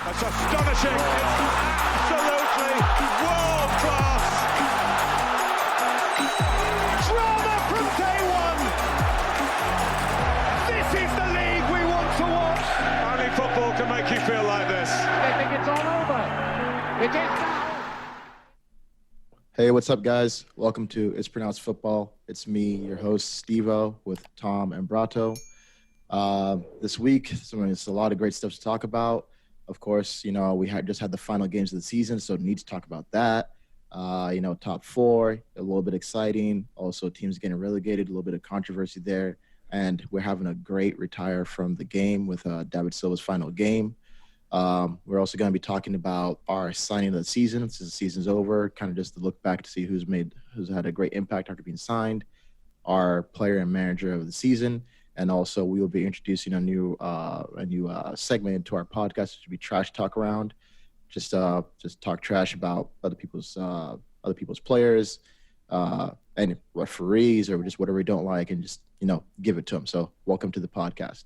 That's astonishing. It's absolutely world class. Drama from day one. This is the league we want to watch. Only football can make you feel like this. They think it's all over. It is now. Hey, what's up, guys? Welcome to It's Pronounced Football. It's me, your host, Steve-O, with Tom and Brato. This week, it's a lot of great stuff to talk about. Of course, we just had the final games of the season, so need to talk about that. Top four, a little bit exciting. Also, teams getting relegated, a little bit of controversy there. And we're having a great retire from the game with David Silva's final game. We're also going to be talking about our signing of the season since the season's over, kind of just to look back to see who's had a great impact after being signed, our player and manager of the season, and also we will be introducing a new segment into our podcast, which will be Trash Talk Around. Just talk trash about other people's players, and referees, or just whatever we don't like, and just give it to them. So welcome to the podcast.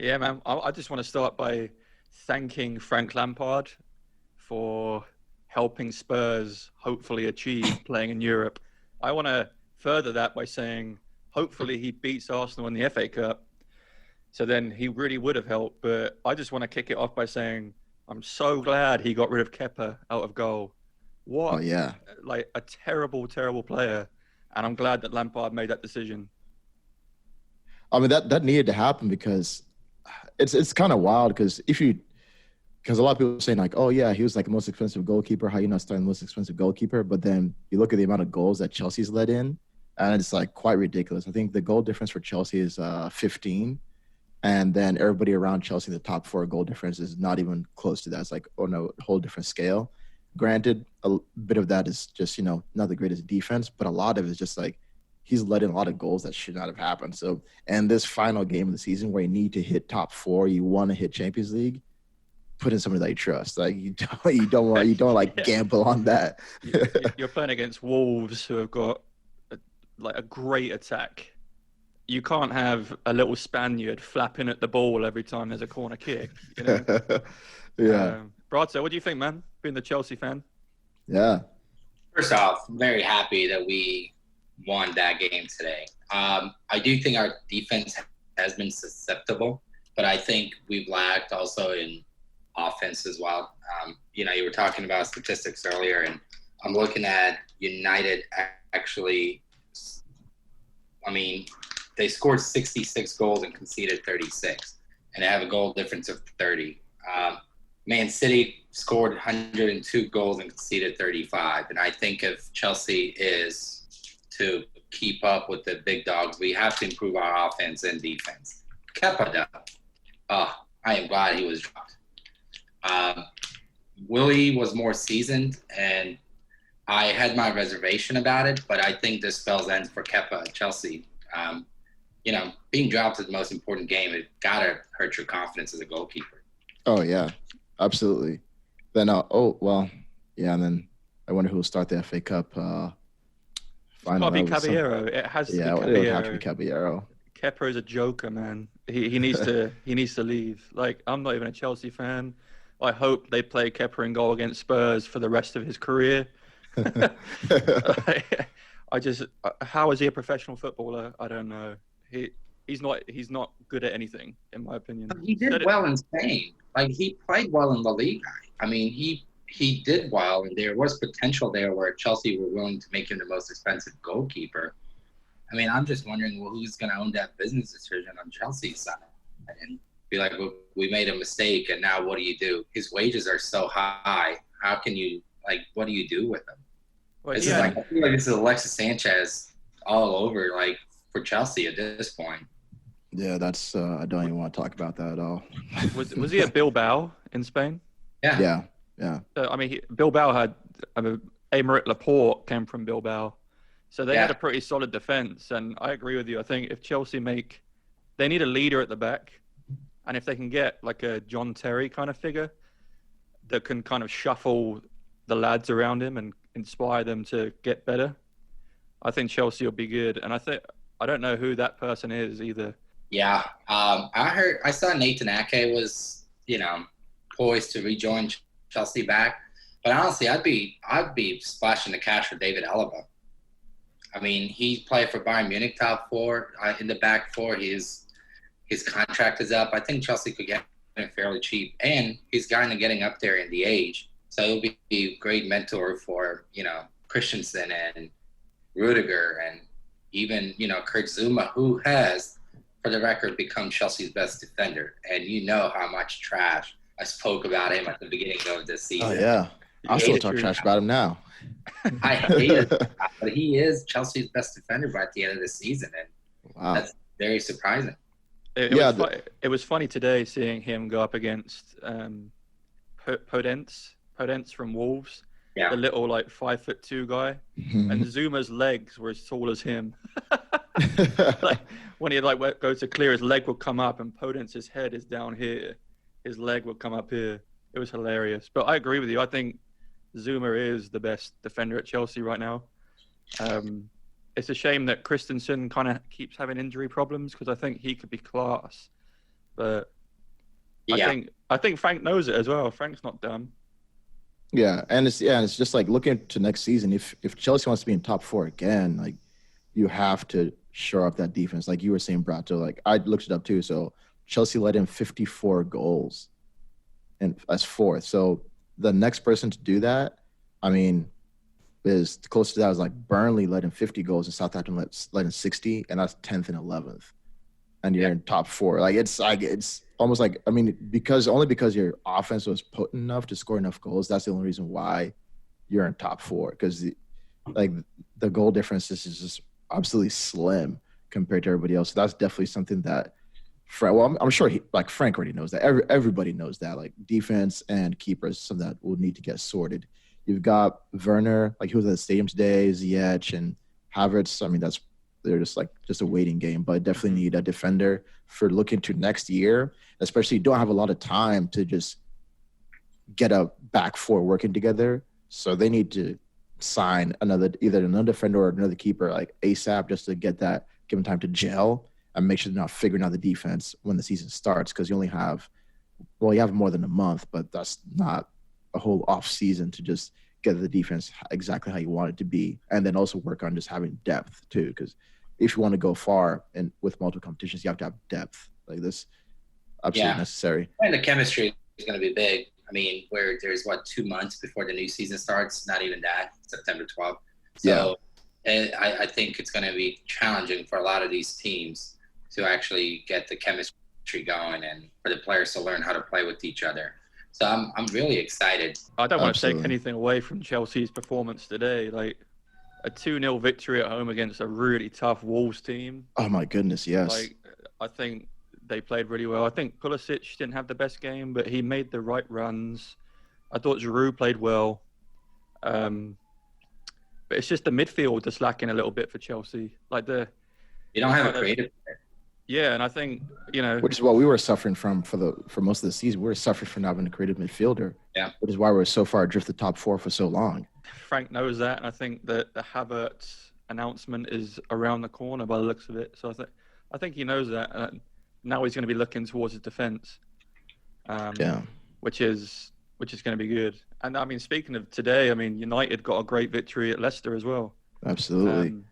Yeah, man. I just want to start by thanking Frank Lampard for helping Spurs hopefully achieve playing in Europe. I want to further that by saying hopefully he beats Arsenal in the FA Cup. So then he really would have helped. But I just want to kick it off by saying I'm so glad he got rid of Kepa out of goal. What? Oh, yeah. Like a terrible, terrible player. And I'm glad that Lampard made that decision. I mean, that needed to happen because it's kind of wild because a lot of people are saying like, oh yeah, he was like the most expensive goalkeeper. How you not starting the most expensive goalkeeper? But then you look at the amount of goals that Chelsea's let in, and it's like quite ridiculous. I think the goal difference for Chelsea is 15, and then everybody around Chelsea, the top four goal difference is not even close to that. It's like a whole different scale. Granted, a bit of that is just not the greatest defense, but a lot of it is just like he's let in a lot of goals that should not have happened. So, and this final game of the season where you need to hit top four, you want to hit Champions League, put in somebody that you trust. Like you don't like gamble on that. You're playing against Wolves, who have got a great attack. You can't have a little Spaniard flapping at the ball every time there's a corner kick. Yeah. Brato, what do you think, man? Being the Chelsea fan. Yeah. First off, I'm very happy that we won that game today. I do think our defense has been susceptible, but I think we've lacked also in offense as well. You were talking about statistics earlier, and I'm looking at United actually. I mean, they scored 66 goals and conceded 36, and they have a goal difference of 30. Man City scored 102 goals and conceded 35, and I think if Chelsea is to keep up with the big dogs, we have to improve our offense and defense. Kepa, I am glad he was dropped. Willie was more seasoned, and I had my reservation about it, but I think this spells ends for Kepa at Chelsea. Being dropped is the most important game. It gotta hurt your confidence as a goalkeeper. Oh yeah, absolutely. Then and then I wonder who will start the FA Cup final. It's got to be Caballero. It has to be Caballero. It would have to be Caballero. Kepa is a joker, man. He needs to leave. Like, I'm not even a Chelsea fan. I hope they play Kepa in goal against Spurs for the rest of his career. How is he a professional footballer? I don't know. He's not good at anything, in my opinion. He did well in Spain. Like, he played well in La Liga. I mean, he did well, and there was potential there where Chelsea were willing to make him the most expensive goalkeeper. I mean, I'm just wondering, who's going to own that business decision on Chelsea's side? And be like, well, we made a mistake, and now what do you do? His wages are so high. How can you, what do you do with them? Well, I feel like this is Alexis Sanchez all over, for Chelsea at this point. Yeah, that's I don't even want to talk about that at all. Was he at Bilbao in Spain? Yeah. Yeah. I mean, Bilbao had Aymeric Laporte came from Bilbao, so they had a pretty solid defense. And I agree with you. I think if Chelsea they need a leader at the back, and if they can get like a John Terry kind of figure that can kind of shuffle the lads around him and inspire them to get better, I think Chelsea will be good. And I don't know who that person is either. Yeah. I saw Nathan Ake was, poised to rejoin Chelsea back. But honestly, I'd be splashing the cash for David Alaba. I mean, he played for Bayern Munich, top four in the back four. His contract is up. I think Chelsea could get him fairly cheap, and he's kind of getting up there in the age, so he'll be a great mentor for Christensen and Rudiger and even Kurt Zuma, who has, for the record, become Chelsea's best defender. And you know how much trash I spoke about him at the beginning of this season. Oh yeah, I'll still talk trash about him now. I hate it, but he is Chelsea's best defender by the end of the season, and Wow. that's very surprising. It was funny today seeing him go up against Podence from Wolves, Yeah. the little 5'2" guy, and Zuma's legs were as tall as him. Like when he goes to clear, his leg will come up, and Podence's head is down here. His leg will come up here. It was hilarious. But I agree with you. I think Zuma is the best defender at Chelsea right now. It's a shame that Christensen kind of keeps having injury problems because I think he could be class. But Yeah. I think Frank knows it as well. Frank's not dumb. Yeah, and it's just like looking to next season. If Chelsea wants to be in top four again, you have to shore up that defense. Like you were saying, Brato. I looked it up too. So Chelsea let in 54 goals, and as fourth. So the next person to do that, is close to that is Burnley let in 50 goals and Southampton let in 60, and that's 10th and 11th, and you're in top four. It's almost because your offense was potent enough to score enough goals. That's the only reason why you're in top four, because the goal difference is just absolutely slim compared to everybody else. So that's definitely something that I'm sure Frank already knows that. Everybody knows that. Defense and keepers, something that will need to get sorted. You've got Werner, he was at the stadium today, Ziyech and Havertz. They're just a waiting game, but definitely need a defender for looking to next year, especially you don't have a lot of time to just get a back four working together. So they need to sign either another defender or another keeper ASAP, just to give them time to gel and make sure they're not figuring out the defense when the season starts, because you have more than a month, but that's not a whole off season to just get the defense exactly how you want it to be, and then also work on just having depth too, because if you want to go far and with multiple competitions, you have to have depth. This absolutely necessary. And the chemistry is going to be big. Where there's 2 months before the new season starts, not even that, September 12th. So I think it's going to be challenging for a lot of these teams to actually get the chemistry going and for the players to learn how to play with each other. So I'm really excited. I don't want to take anything away from Chelsea's performance today. A 2-0 victory at home against a really tough Wolves team. Oh my goodness, yes. I think they played really well. I think Pulisic didn't have the best game, but he made the right runs. I thought Giroud played well. But it's just the midfield that's lacking a little bit for Chelsea. You don't have a creative player. Yeah, and I think, which is what we were suffering from for most of the season. We were suffering from not having a creative midfielder. Yeah. Which is why we're so far adrift the top four for so long. Frank knows that, and I think that the Havertz announcement is around the corner by the looks of it. So I think he knows that. And now he's going to be looking towards his defense. Which is going to be good. And speaking of today, United got a great victory at Leicester as well. Absolutely.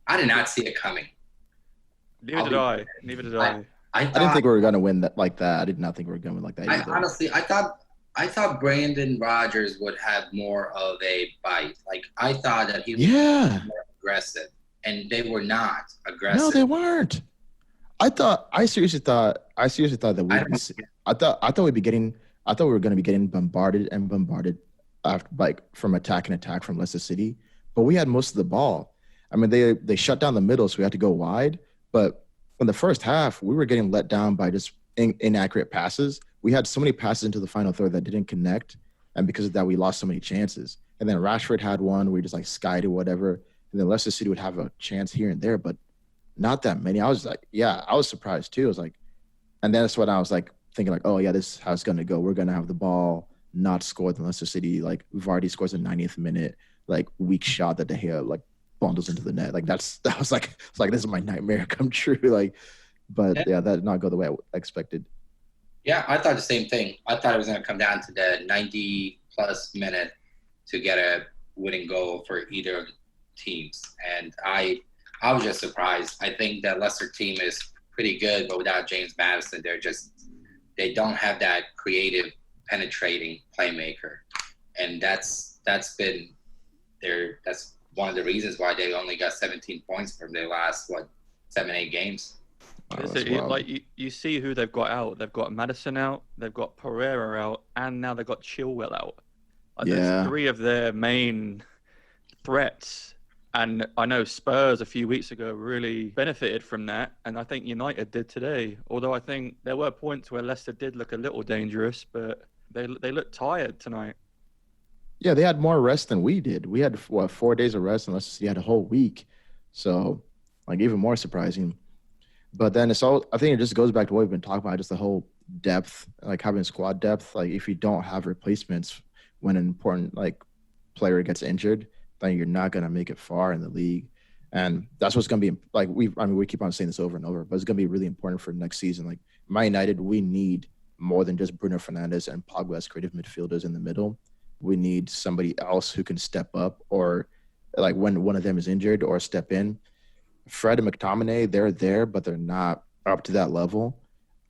I did not see it coming. Neither did I. I didn't think we were going to win that like that. I did not think we were going to win like that either. Honestly, I thought Brandon Rodgers would have more of a bite. I thought that he was more aggressive, and they were not aggressive. No, they weren't. I seriously thought that we were going to be getting bombarded after, from attack from Leicester City, but we had most of the ball. They shut down the middle, so we had to go wide. But in the first half, we were getting let down by just inaccurate passes. We had so many passes into the final third that didn't connect, and because of that, we lost so many chances. And then Rashford had one where he just skied or whatever, and then Leicester City would have a chance here and there, but not that many. I was I was surprised too. And then that's when I was thinking oh yeah, this is how it's gonna go. We're gonna have the ball, not score than Leicester City. Vardy scores in the 90th minute, weak shot that De Gea bundles into the net. This is my nightmare come true. But that did not go the way I expected. Yeah, I thought the same thing. I thought it was going to come down to the 90-plus minute to get a winning goal for either of the teams. And I was just surprised. I think that Leicester team is pretty good, but without James Maddison, they don't have that creative, penetrating playmaker. And that's one of the reasons why they only got 17 points from their last 7-8 games. You see who they've got out. They've got Madison out, they've got Pereira out, and now they've got Chilwell out. There's 3 of their main threats. And I know Spurs a few weeks ago really benefited from that, and I think United did today. Although I think there were points where Leicester did look a little dangerous, but they looked tired tonight. Yeah, they had more rest than we did. We had 4 days of rest, and Leicester City had a whole week. So, even more surprising. But then I think it just goes back to what we've been talking about, just the whole depth, having squad depth. If you don't have replacements when an important player gets injured, then you're not going to make it far in the league. And that's what's going to be we keep on saying this over and over, but it's going to be really important for next season. Man United, we need more than just Bruno Fernandes and Pogba as creative midfielders in the middle. We need somebody else who can step up, or when one of them is injured, or step in. Fred and McTominay, they're there, but they're not up to that level.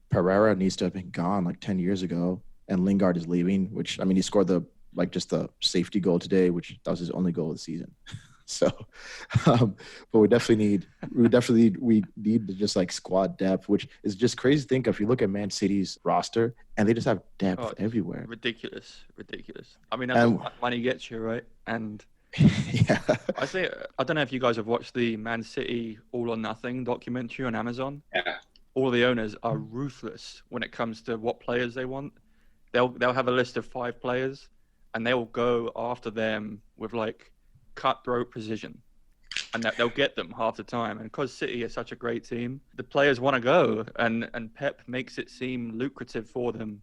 Pereira needs to have been gone 10 years ago, and Lingard is leaving, which, he scored the safety goal today, which that was his only goal of the season. So, but we definitely need to just squad depth, which is just crazy to think of. You look at Man City's roster, and they just have depth everywhere. Ridiculous. That's what money gets you, right? And yeah. I don't know if you guys have watched the Man City All or Nothing documentary on Amazon. Yeah. All the owners are ruthless when it comes to what players they want. They'll have a list of 5 players, and they'll go after them with cutthroat precision, and they'll get them half the time. And because City is such a great team, the players want to go, and Pep makes it seem lucrative for them,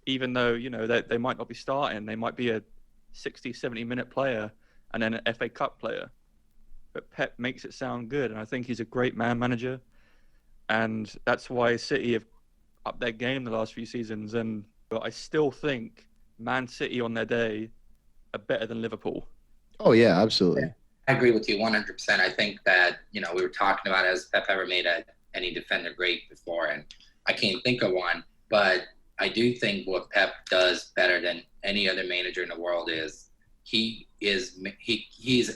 even though they might not be starting. They might be a 60-70 minute player and then an FA Cup player, but Pep makes it sound good. And I think he's a great manager, and that's why City have upped their game the last few seasons. But I still think Man City on their day are better than Liverpool. Oh, yeah, absolutely. Yeah, I agree with you 100%. I think that, we were talking about, has Pep ever made any defender great before? And I can't think of one. But I do think what Pep does better than any other manager in the world is he is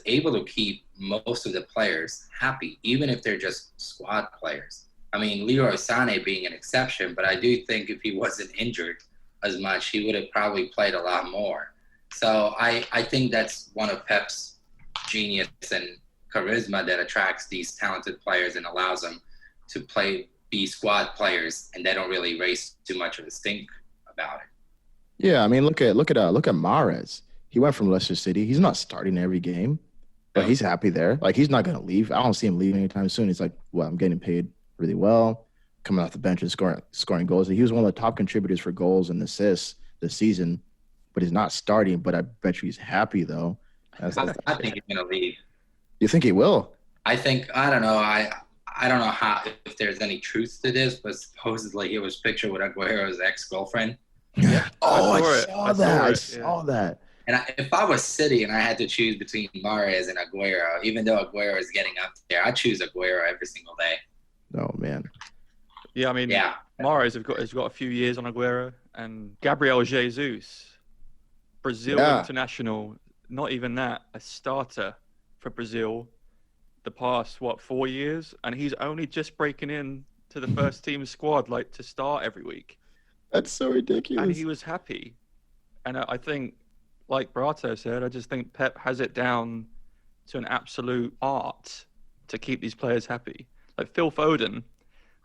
able to keep most of the players happy, even if they're just squad players. Leroy Sané being an exception, but I do think if he wasn't injured as much, he would have probably played a lot more. So I think that's one of Pep's genius and charisma that attracts these talented players and allows them to be squad players, and they don't really raise too much of a stink about it. Yeah, look at Mahrez. He went from Leicester City. He's not starting every game, but he's happy there. He's not going to leave. I don't see him leaving anytime soon. He's I'm getting paid really well, coming off the bench and scoring goals. He was one of the top contributors for goals and assists this season, but he's not starting. But I bet you he's happy, though. I think he's going to leave. You think he will? I don't know. I don't know if there's any truth to this, but supposedly he was pictured with Aguero's ex-girlfriend. Yeah. I saw that. And if I was City and I had to choose between Mahrez and Aguero, even though Aguero is getting up there, I'd choose Aguero every single day. Oh, man. Yeah, Mahrez has got a few years on Aguero, and Gabriel Jesus, Brazil international, not even that, a starter for Brazil the past 4 years, and he's only just breaking in to the first team squad to start every week. That's so ridiculous. And he was happy. And I think, like Brato said, I just think Pep has it down to an absolute art to keep these players happy. Phil Foden,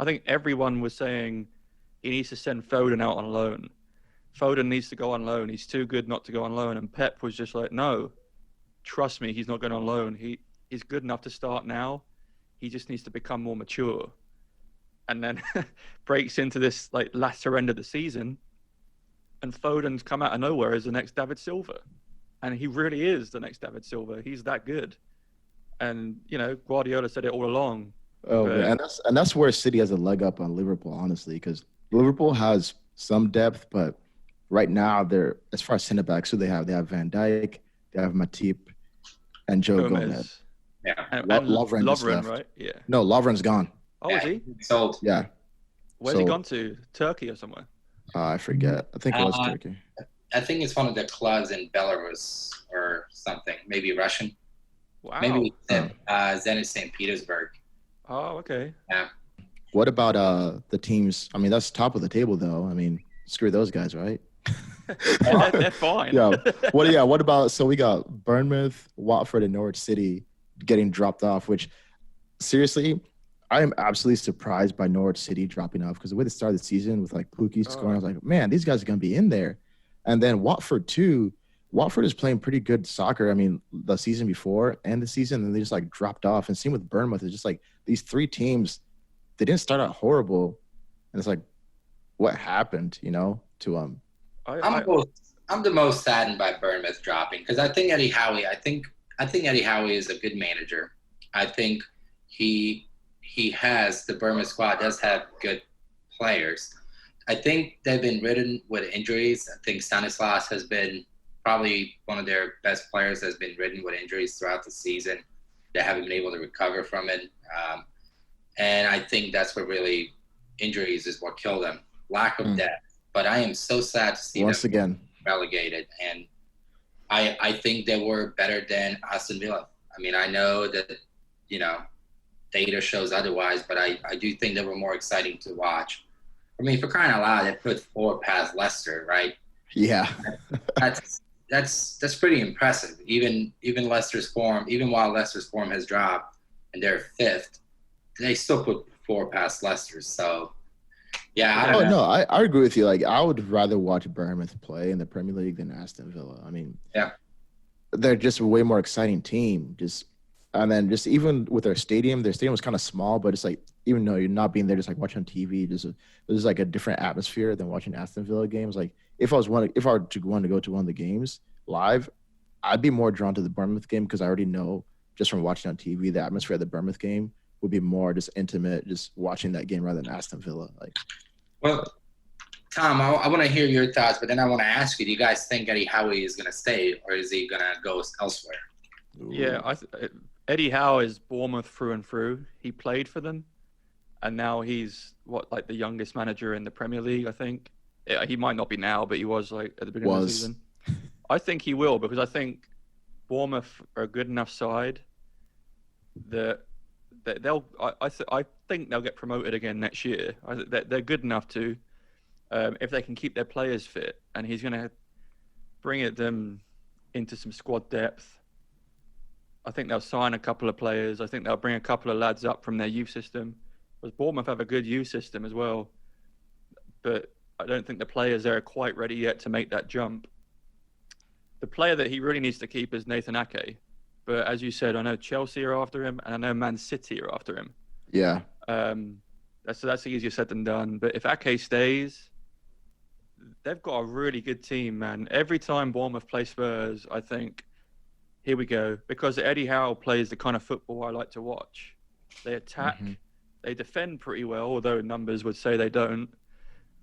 I think everyone was saying he needs to send Foden out on loan. Foden needs to go on loan. He's too good not to go on loan. And Pep was just no, trust me, he's not going on loan. He's good enough to start now. He just needs to become more mature. And then breaks into this latter end of the season, and Foden's come out of nowhere as the next David Silva. And he really is the next David Silva. He's that good. And, Guardiola said it all along. Oh, man. And that's where City has a leg up on Liverpool, honestly, because Liverpool has some depth, but right now they're as far as center backs, who they have Van Dijk, they have Matip, and Joe Gomez. Yeah. And Lovren just Lovren, left. right? Yeah. No, Lovren's gone. Oh, is he? Sold. Yeah. Where's he gone to? Turkey or somewhere? I forget. I think it was Turkey. I think it's one of the clubs in Belarus or something. Maybe Russian. Wow. Maybe Zenit St. Petersburg. Oh, okay. Yeah. What about the teams? I mean, that's top of the table, though. I mean, screw those guys, right? they're fine. Yeah. What about? So we got Bournemouth, Watford, and Norwich City getting dropped off. Which, seriously, I am absolutely surprised by Norwich City dropping off because the way they started the season with like Pukki scoring, I was like, man, these guys are gonna be in there. And then Watford too. Watford is playing pretty good soccer. I mean, the season before and the season, and they just like dropped off. And same with Bournemouth. It's just like these three teams, they didn't start out horrible, and it's like, what happened? To I'm the most saddened by Bournemouth dropping because I think Eddie Howe. I think Eddie Howe is a good manager. I think he has the Bournemouth squad does have good players. I think they've been ridden with injuries. I think Stanislas has been probably one of their best players that's been ridden with injuries throughout the season. They haven't been able to recover from it. And I think that's what really injuries is what killed them. Lack of depth. But I am so sad to see once them again relegated. And I think they were better than Aston Villa. I mean, I know that, data shows otherwise, but I do think they were more exciting to watch. I mean, for crying out loud, they put 4 past Leicester, right? Yeah. That's pretty impressive. Even Leicester's form, even while Leicester's form has dropped and they're 5th, they still put 4 past Leicester. So, yeah. I don't know. No, I agree with you. Like, I would rather watch Bournemouth play in the Premier League than Aston Villa. I mean, yeah, they're just a way more exciting team. And then even with their stadium was kind of small, but it's like, even though you're not being there, just like watching on TV, there's like a different atmosphere than watching Aston Villa games. Like if I were to want to go to one of the games live, I'd be more drawn to the Bournemouth game because I already know just from watching on TV, the atmosphere of the Bournemouth game would be more just intimate, just watching that game rather than Aston Villa. Like, well, Tom, I want to hear your thoughts, but then I want to ask you: do you guys think Eddie Howe is going to stay, or is he going to go elsewhere? Yeah, Eddie Howe is Bournemouth through and through. He played for them, and now he's the youngest manager in the Premier League, I think. Yeah, he might not be now, but he was at the beginning of the season. I think he will because I think Bournemouth are a good enough side that I think they'll get promoted again next year. They're good enough to, if they can keep their players fit, and he's going to bring them into some squad depth. I think they'll sign a couple of players. I think they'll bring a couple of lads up from their youth system. Because Bournemouth have a good youth system as well. But I don't think the players there are quite ready yet to make that jump. The player that he really needs to keep is Nathan Ake. But as you said, I know Chelsea are after him, and I know Man City are after him. Yeah. That's easier said than done. But if Ake stays, they've got a really good team, man. Every time Bournemouth play Spurs, I think, here we go. Because Eddie Howe plays the kind of football I like to watch. They attack, they defend pretty well, although numbers would say they don't.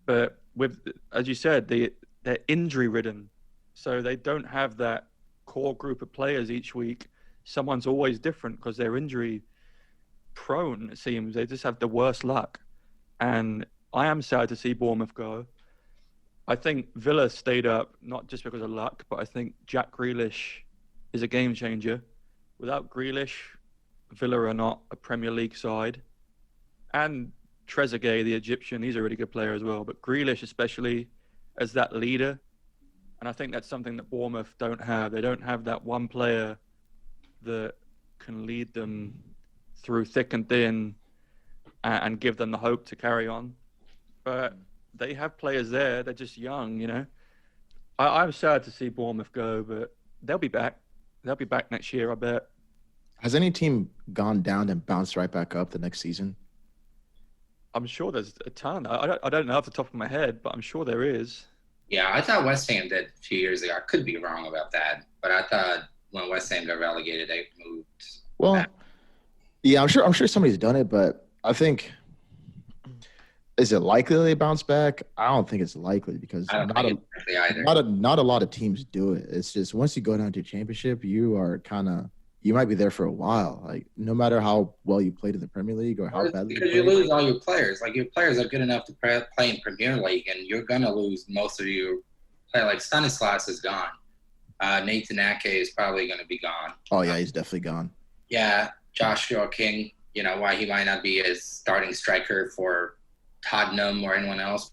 But as you said, they're injury-ridden. So they don't have that core group of players each week. Someone's always different because they're injury-prone, it seems. They just have the worst luck. And I am sad to see Bournemouth go. I think Villa stayed up, not just because of luck, but I think Jack Grealish is a game changer. Without Grealish, Villa are not a Premier League side. And Trezeguet, the Egyptian, he's a really good player as well. But Grealish, especially as that leader, and I think that's something that Bournemouth don't have. They don't have that one player that can lead them through thick and thin and give them the hope to carry on. But they have players there. They're just young, I'm sad to see Bournemouth go, but they'll be back. They'll be back next year, I bet. Has any team gone down and bounced right back up the next season? I'm sure there's a ton. I don't know off the top of my head, but I'm sure there is. Yeah, I thought West Ham did a few years ago. I could be wrong about that, but I thought when West Ham got relegated, they moved. Well, back. yeah, I'm sure somebody's done it, but I think Is it likely they bounce back? I don't think it's likely because I don't think it's likely either. not a lot of teams do it. It's just once you go down to championship, you might be there for a while. Like no matter how well you played in the Premier League or how badly because you lose all your players. Like your players are good enough to play in Premier League, and you're gonna lose most of your play. Like Stanislas is gone. Nathan Ake is probably gonna be gone. Oh yeah, he's definitely gone. Yeah, Joshua King. You know why he might not be a starting striker for Tottenham or anyone else.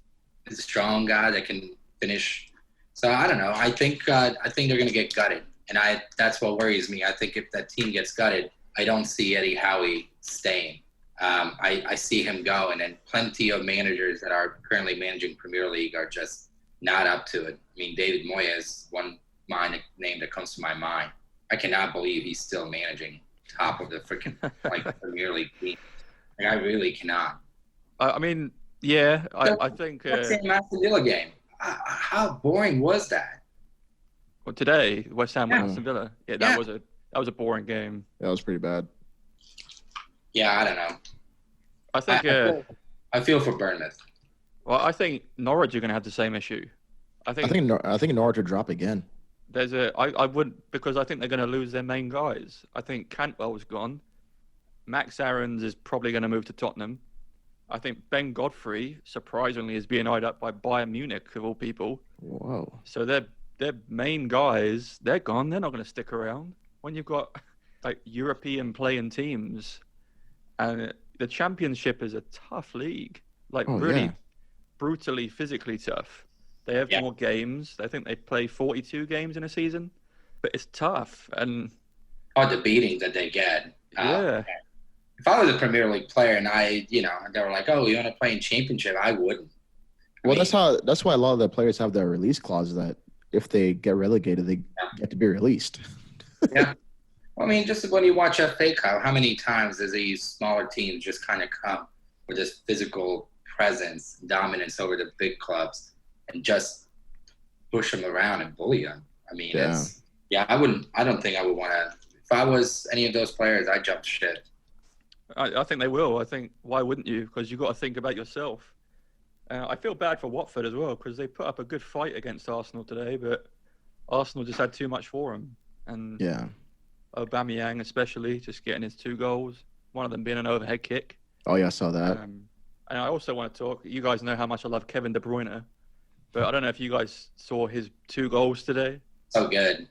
He's a strong guy that can finish. So I don't know. I think they're going to get gutted, and that's what worries me. I think if that team gets gutted, I don't see Eddie Howe staying. I see him going, and plenty of managers that are currently managing Premier League are just not up to it. I mean, David Moyes is one name that comes to my mind. I cannot believe he's still managing top of the freaking Premier League team. Like, I really cannot. I mean, yeah, I think. What's in Aston Villa game? How boring was that? Well, today, West Ham and Aston Villa. Yeah, that was a boring game. That was pretty bad. Yeah, I don't know. I think. I feel for Bournemouth. Well, I think Norwich are going to have the same issue. I think Norwich will drop again. I wouldn't, because I think they're going to lose their main guys. I think Cantwell's gone. Max Aarons is probably going to move to Tottenham. I think Ben Godfrey, surprisingly, is being eyed up by Bayern Munich, of all people. Whoa. So their main guys, they're gone. They're not going to stick around. When you've got like European playing teams, and the Championship is a tough league, brutally physically tough. They have more games. I think they play 42 games in a season, but it's tough. And the beatings that they get. Yeah. If I was a Premier League player and they were like, "Oh, you want to play in Championship?" I wouldn't. That's why a lot of the players have their release clauses that if they get relegated, they get to be released. Yeah. I mean, just when you watch FA Cup, how many times does these smaller teams just kind of come with this physical presence, dominance over the big clubs, and just push them around and bully them? I mean, I don't think I would want to. If I was any of those players, I'd jump ship. I think they will. I think, why wouldn't you? Because you've got to think about yourself. I feel bad for Watford as well, because they put up a good fight against Arsenal today, but Arsenal just had too much for them. And Aubameyang especially, just getting his 2 goals, one of them being an overhead kick. Oh, yeah, I saw that. And I also want to talk, you guys know how much I love Kevin De Bruyne, but I don't know if you guys saw his 2 goals today. So good.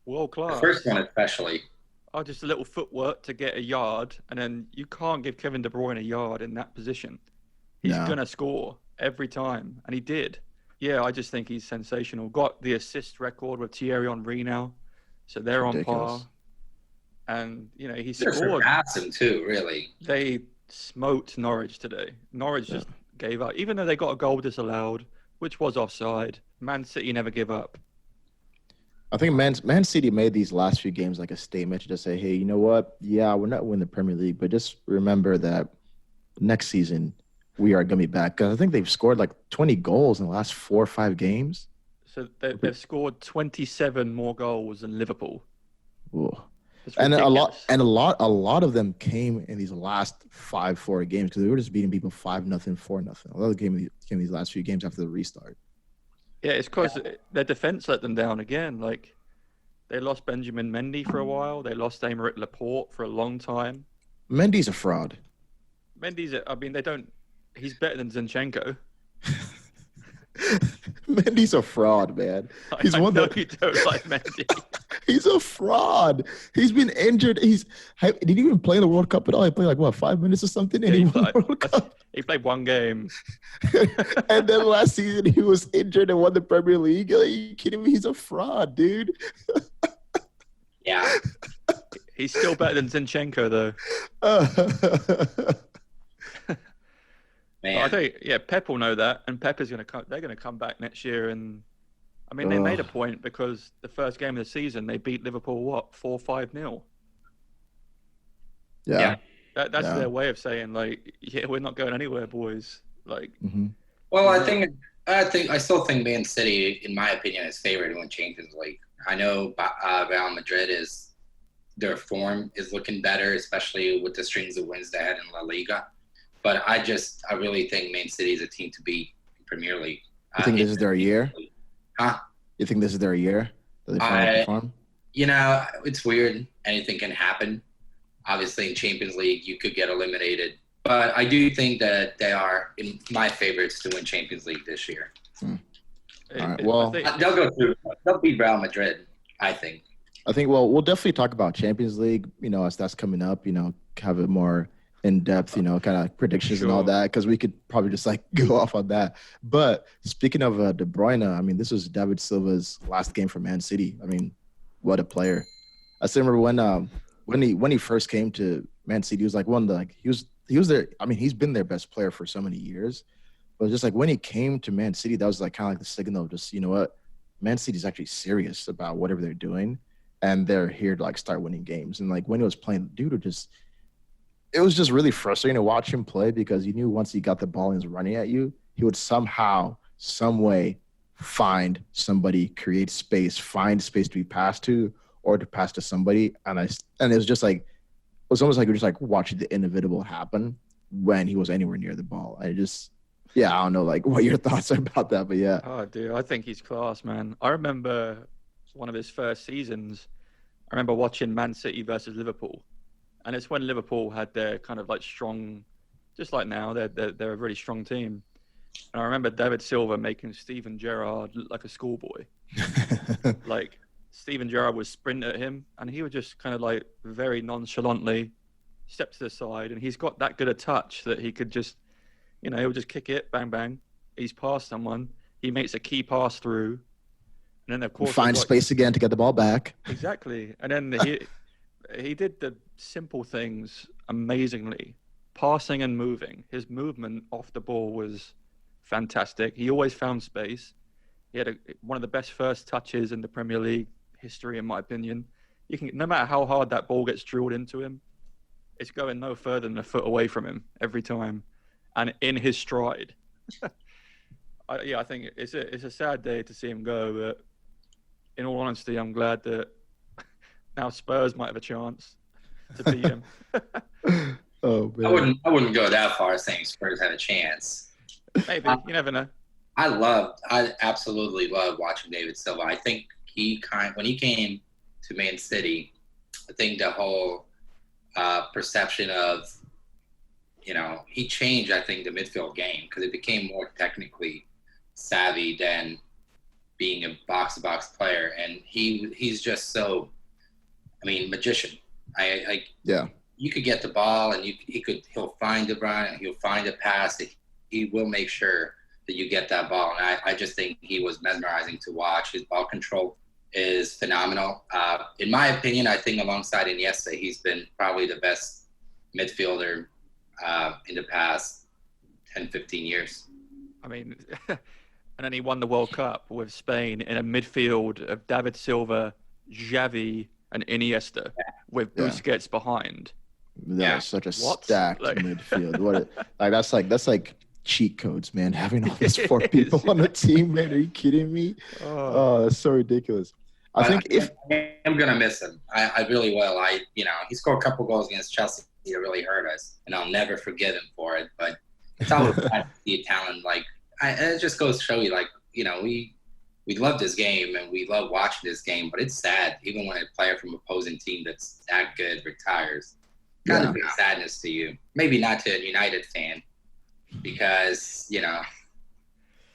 World class. The first one especially. Oh, just a little footwork to get a yard, and then you can't give Kevin De Bruyne a yard in that position. He's going to score every time, and he did. Yeah, I just think he's sensational. Got the assist record with Thierry Henry now, so they're on par. And, he scored. Surpassed him too, really. They smoked Norwich today. Norwich just gave up. Even though they got a goal disallowed, which was offside, Man City never give up. I think Man City made these last few games like a statement to just say, hey, you know what? Yeah, we're not winning the Premier League, but just remember that next season we are going to be back. 'Cause I think they've scored like 20 goals in the last 4 or 5 games. So they've scored 27 more goals than Liverpool. Ooh. And a lot of them came in these last 5-4 games because they were just beating people 5-0, 4-0. A lot of came in these last few games after the restart. Yeah, it's because their defense let them down again. Like, they lost Benjamin Mendy for a while. They lost Aymeric Laporte for a long time. Mendy's a fraud. He's better than Zinchenko. Mendy's a fraud, man. I know you don't like Mendy. He's a fraud. He's been injured. Did he even play in the World Cup at all? He played 5 minutes or something? And he won the World Cup. He played 1 game. And then last season he was injured and won the Premier League. Are you kidding me? He's a fraud, dude. Yeah. He's still better than Zinchenko, though. Man. I think, Pep will know that, and Pep is going to come. They're going to come back next year, and I mean, they made a point because the first game of the season they beat Liverpool 4-5-0. Yeah. That's their way of saying we're not going anywhere, boys. Well, I still think Man City, in my opinion, is favored to win Champions League. I know Real Madrid their form is looking better, especially with the strings of wins they had in La Liga. But I really think Man City is a team to beat in Premier League. You think this is their year? Huh? You think this is their year that they finally perform? It's weird. Anything can happen. Obviously, in Champions League, you could get eliminated. But I do think that they are in my favorites to win Champions League this year. All right. Well, they'll go through. They'll beat Real Madrid, I think. Well, we'll definitely talk about Champions League, as that's coming up, have it more in-depth, kind of predictions and all that, because we could probably just go off on that. But speaking of De Bruyne, this was David Silva's last game for Man City. What a player. I still remember when he first came to Man City, he was he was their, he's been their best player for so many years. But just when he came to Man City, that was kind of the signal of just, Man City's actually serious about whatever they're doing. And they're here to start winning games. And when he was playing, dude it was just really frustrating to watch him play, because you knew once he got the ball and was running at you, he would somehow, some way find somebody, create space, find space to be passed to or to pass to somebody. And it was just it was almost like you're just watching the inevitable happen when he was anywhere near the ball. I don't know what your thoughts are about that, but yeah. Oh, dude, I think he's class, man. I remember one of his first seasons. I remember watching Man City versus Liverpool. And it's when Liverpool had their kind of strong, just like now, they're a really strong team. And I remember David Silva making Steven Gerrard look like a schoolboy. Steven Gerrard would sprint at him, and he would just kind of very nonchalantly step to the side. And he's got that good a touch that he could just, he'll just kick it, bang, bang. He's past someone. He makes a key pass through. And then, of course, find space again to get the ball back. Exactly. And then he did the simple things amazingly, passing and moving. His movement off the ball was fantastic. He always found space. He had one of the best first touches in the Premier League history, in my opinion. No matter how hard that ball gets drilled into him, it's going no further than a foot away from him every time, and in his stride. I think it's a sad day to see him go, but in all honesty, I'm glad that now Spurs might have a chance to beat him. Oh, man. I wouldn't go that far saying Spurs had a chance. Maybe. You never know. I absolutely love watching David Silva. I think when he came to Man City, I think the whole perception of, he changed, I think, the midfield game, because it became more technically savvy than being a box-to-box player. And he's just so, magician. You could get the ball, and he'll find the run, he'll find a pass. He will make sure that you get that ball. And I just think he was mesmerizing to watch. His ball control is phenomenal. In my opinion, I think alongside Iniesta, he's been probably the best midfielder in the past 10, 15 years. And then he won the World Cup with Spain in a midfield of David Silva, Xavi, and Iniesta, with Busquets behind. That's such a stacked midfield. That's cheat codes, man. Having all these four people on the team, man. Are you kidding me? Oh, that's so ridiculous. I'm gonna miss him. I really will. He scored a couple goals against Chelsea that really hurt us, and I'll never forgive him for it. But it's always nice to see a talent it just goes to show you, we love this game and we love watching this game, but it's sad even when a player from opposing team that's that good retires. Got to bring sadness to you. Maybe not to a United fan, because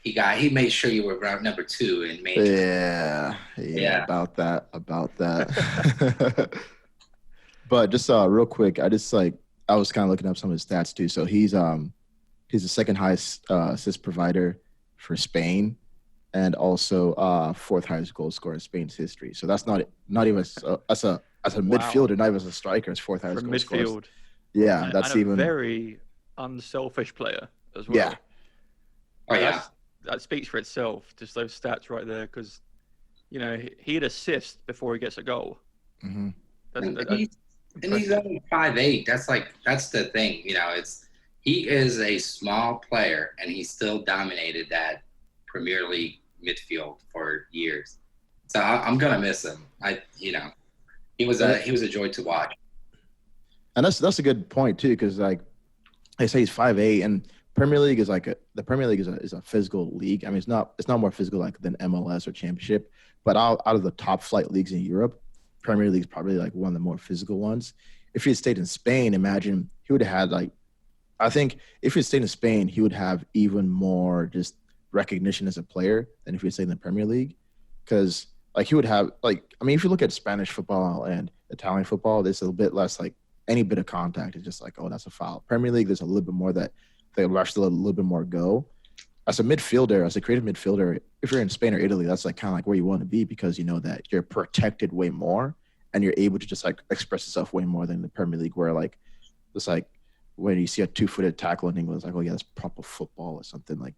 he made sure you were round number 2 in Manchester. Yeah. About that. But just real quick, I was kind of looking up some of his stats too. So he's the second highest assist provider for Spain, and also 4th highest goal scorer in Spain's history. So that's not even as a midfielder, not even as a striker, as 4th highest goal scorer. Yeah, that's even a very unselfish player as well. Yeah. Oh yeah. That speaks for itself. Just those stats right there, because he'd assist before he gets a goal. Mm-hmm. And he's only 5'8". That's the thing. He is a small player, and he still dominated that Premier League midfield for years. So I'm gonna miss him. He was a joy to watch. And that's a good point too, because they say he's 5'8", and Premier League is the Premier League is a physical league. I mean, it's not more physical like than MLS or Championship, but out of the top flight leagues in Europe, Premier League is probably like one of the more physical ones. If he had stayed in Spain, imagine he would have had like, I think if he had stayed in Spain, he would have even more just recognition as a player than if he had stayed in the Premier League, because like he would have like, I mean, if you look at Spanish football and Italian football, there's a little bit less like any bit of contact is just like, oh, that's a foul. Premier League, there's a little bit more that they rush a little bit more go. As a midfielder, as a creative midfielder, if you're in Spain or Italy, that's like kind of like where you want to be, because you know that you're protected way more and you're able to just like express yourself way more than the Premier League, where like it's like when you see a 2-footed tackle in England, it's like, oh yeah, that's proper football or something like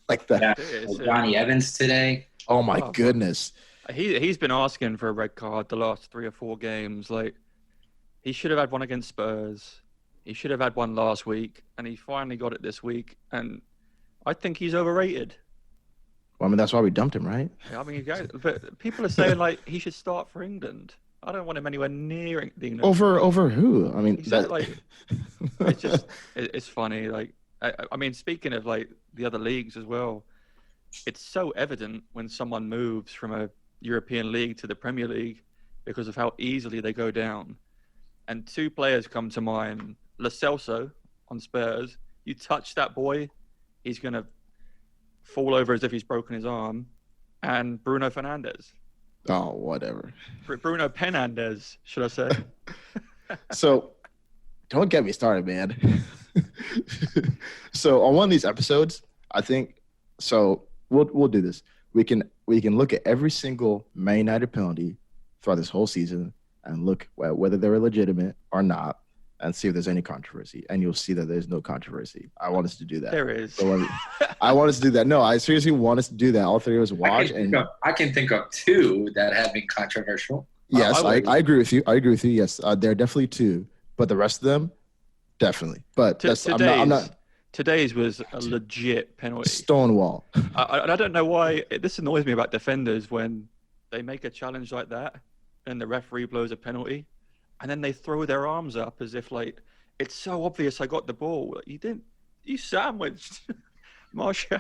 like that. Yeah. Like Johnny Evans today. Oh my goodness. He's been asking for a red card the last 3 or 4 games. Like, he should have had one against Spurs. He should have had one last week, and he finally got it this week. And I think he's overrated. Well, I mean, that's why we dumped him, right? Yeah, I mean, but people are saying like he should start for England. I don't want him anywhere near England. Over who? I mean, like it's funny. Like, I mean, speaking of like the other leagues as well, it's so evident when someone moves from a European league to the Premier League because of how easily they go down. And 2 players come to mind. Lo Celso on Spurs. You touch that boy, he's going to fall over as if he's broken his arm. And Bruno Fernandes. Oh, whatever. Bruno Penandes, should I say. So, don't get me started, man. So, on one of these episodes, I think, so we'll do this. We can look at every single Man United penalty throughout this whole season and look at whether they're legitimate or not, and see if there's any controversy. And you'll see that there's no controversy. I want us to do that. There is. So I want us to do that. No, I seriously want us to do that. All 3 of us watch. I can think of 2 that have been controversial. Yes, I agree with you. Yes, there are definitely 2, but the rest of them, definitely. But I'm not. Today's was a legit penalty. Stonewall. I don't know why. This annoys me about defenders when they make a challenge like that and the referee blows a penalty, and then they throw their arms up as if like it's so obvious I got the ball. You didn't. You sandwiched Martial.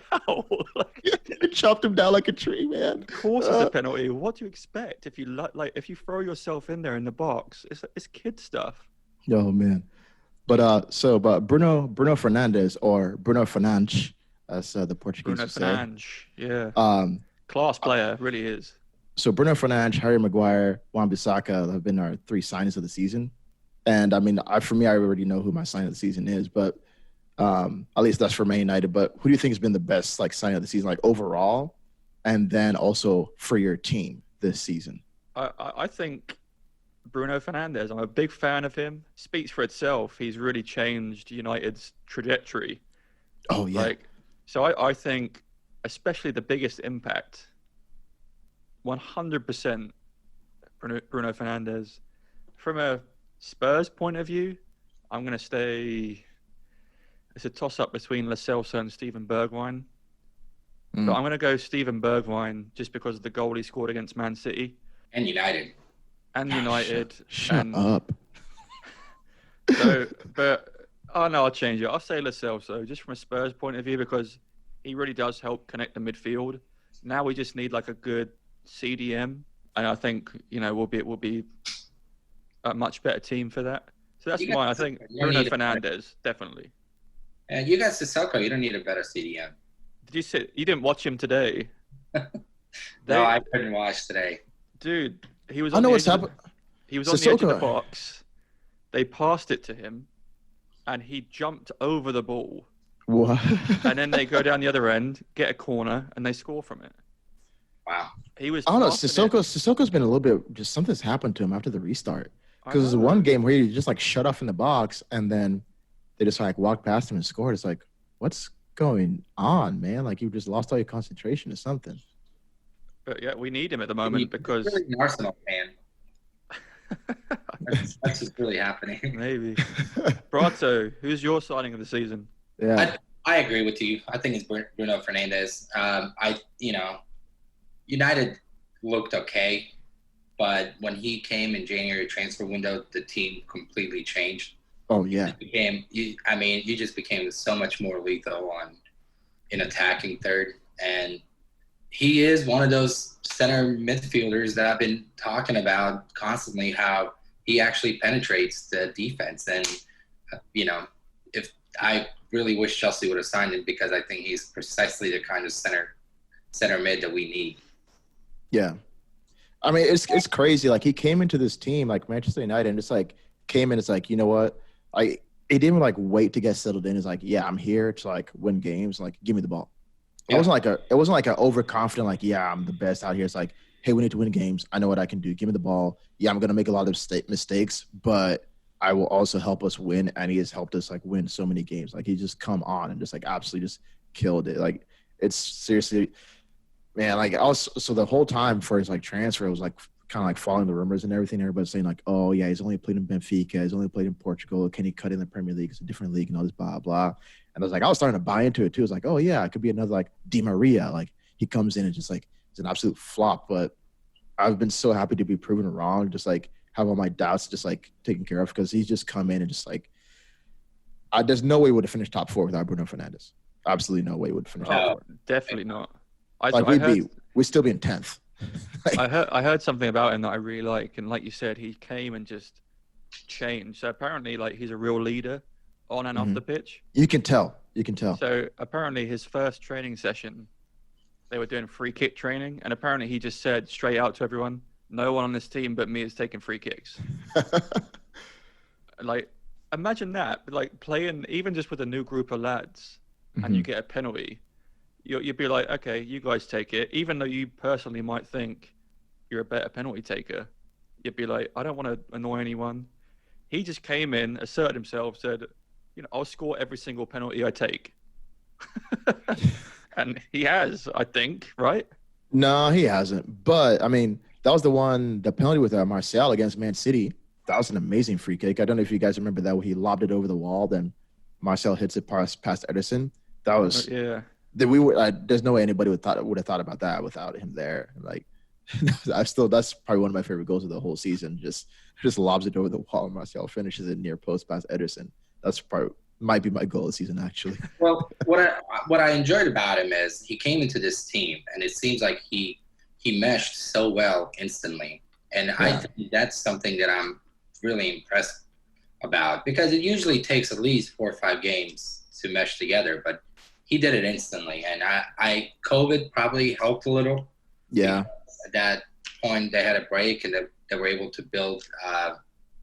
You chopped him down like a tree, man. Of course, it's a penalty. What do you expect if you if you throw yourself in there in the box? It's kid stuff. Oh man. But Bruno Fernandes, or Bruno Fernandes, as the Portuguese would say. Bruno Fernandes, yeah. Class player, really is. So Bruno Fernandes, Harry Maguire, Wan-Bissaka have been our 3 signings of the season. And I mean, for me, I already know who my sign of the season is, but at least that's for Man United. But who do you think has been the best like sign of the season, like overall, and then also for your team this season? I think Bruno Fernandes. I'm a big fan of him. Speaks for itself. He's really changed United's trajectory. Oh yeah. So I think, especially the biggest impact, 100% Bruno Fernandes. From a Spurs point of view, I'm going to stay. It's a toss-up between Lo Celso and Steven Bergwijn. But I'm going to go Steven Bergwijn just because of the goal he scored against Man City. And United. Shut up. So, but no, I'll change it. I'll say Lo Celso just from a Spurs point of view because he really does help connect the midfield. Now we just need like a good CDM, and I think we'll be a much better team for that. So that's why I think Bruno Fernandes definitely. You got Sissoko. You don't need a better CDM. Did you say you didn't watch him today? No, I couldn't watch today. Dude, he was. I know what's happened. He was on the edge of the box. They passed it to him, and he jumped over the ball. What? And then they go down the other end, get a corner, and they score from it. Wow. He was. I don't know. Sissoko's been a little bit. Just something's happened to him after the restart. Because there's one game where he just like shut off in the box, and then they just like walked past him and scored. It's like, what's going on, man? Like you just lost all your concentration or something. But yeah, we need him at the moment because really an Arsenal fan. that's what's really happening. Maybe. Brato, who's your signing of the season? Yeah, I agree with you. I think it's Bruno Fernandes. United looked okay, but when he came in January transfer window, the team completely changed. Oh yeah. You just became so much more lethal in attacking third, and he is one of those center midfielders that I've been talking about constantly, how he actually penetrates the defense. And, if I really wish Chelsea would have signed him, because I think he's precisely the kind of center mid that we need. Yeah. I mean, it's crazy. Like, he came into this team, like Manchester United, and just like came in. It's like, you know what? He didn't like wait to get settled in. It's like, yeah, I'm here to like win games. Like, give me the ball. It wasn't like a overconfident, like, yeah, I'm the best out here. It's like, hey, we need to win games. I know what I can do. Give me the ball. Yeah, I'm gonna make a lot of mistakes, but I will also help us win. And he has helped us like win so many games. Like, he just come on and just like absolutely just killed it. Like, it's seriously, man. Like, so the whole time for his like transfer, it was like kind of like following the rumors and everything. Everybody's saying like, oh yeah, he's only played in Benfica. He's only played in Portugal. Can he cut in the Premier League? It's a different league and all this blah blah. And I was starting to buy into it too. It's like, oh yeah, it could be another like Di Maria. Like, he comes in and just like it's an absolute flop. But I've been so happy to be proven wrong. Just like have all my doubts just like taken care of, because he's just come in and just like there's no way he would have finished top 4 without Bruno Fernandes. Absolutely no way he would have finished top 4. Definitely not. We'd still be in 10th. I heard something about him that I really like, and like you said, he came and just changed. So apparently, like, he's a real leader on and off the pitch. You can tell. So apparently, his first training session, they were doing free kick training, and apparently he just said straight out to everyone, "No one on this team but me is taking free kicks." Like, imagine that, like playing even just with a new group of lads, and you get a penalty. You'd be like, okay, you guys take it. Even though you personally might think you're a better penalty taker, you'd be like, I don't want to annoy anyone. He just came in, asserted himself, said, I'll score every single penalty I take. And he has, I think, right? No, he hasn't. But, I mean, that was the penalty with Martial against Man City. That was an amazing free kick. I don't know if you guys remember that, where he lobbed it over the wall, then Martial hits it past Ederson. That was there's no way anybody would have thought about that without him there. Like, that's probably one of my favorite goals of the whole season. Just lobs it over the wall and Martial finishes it near post past Ederson. That's might be my goal of the season, actually. Well, what I enjoyed about him is he came into this team and it seems like he meshed so well instantly. And I think that's something that I'm really impressed about, because it usually takes at least 4 or 5 games to mesh together, but he did it instantly. And COVID probably helped a little. Yeah. At that point, they had a break and they were able to build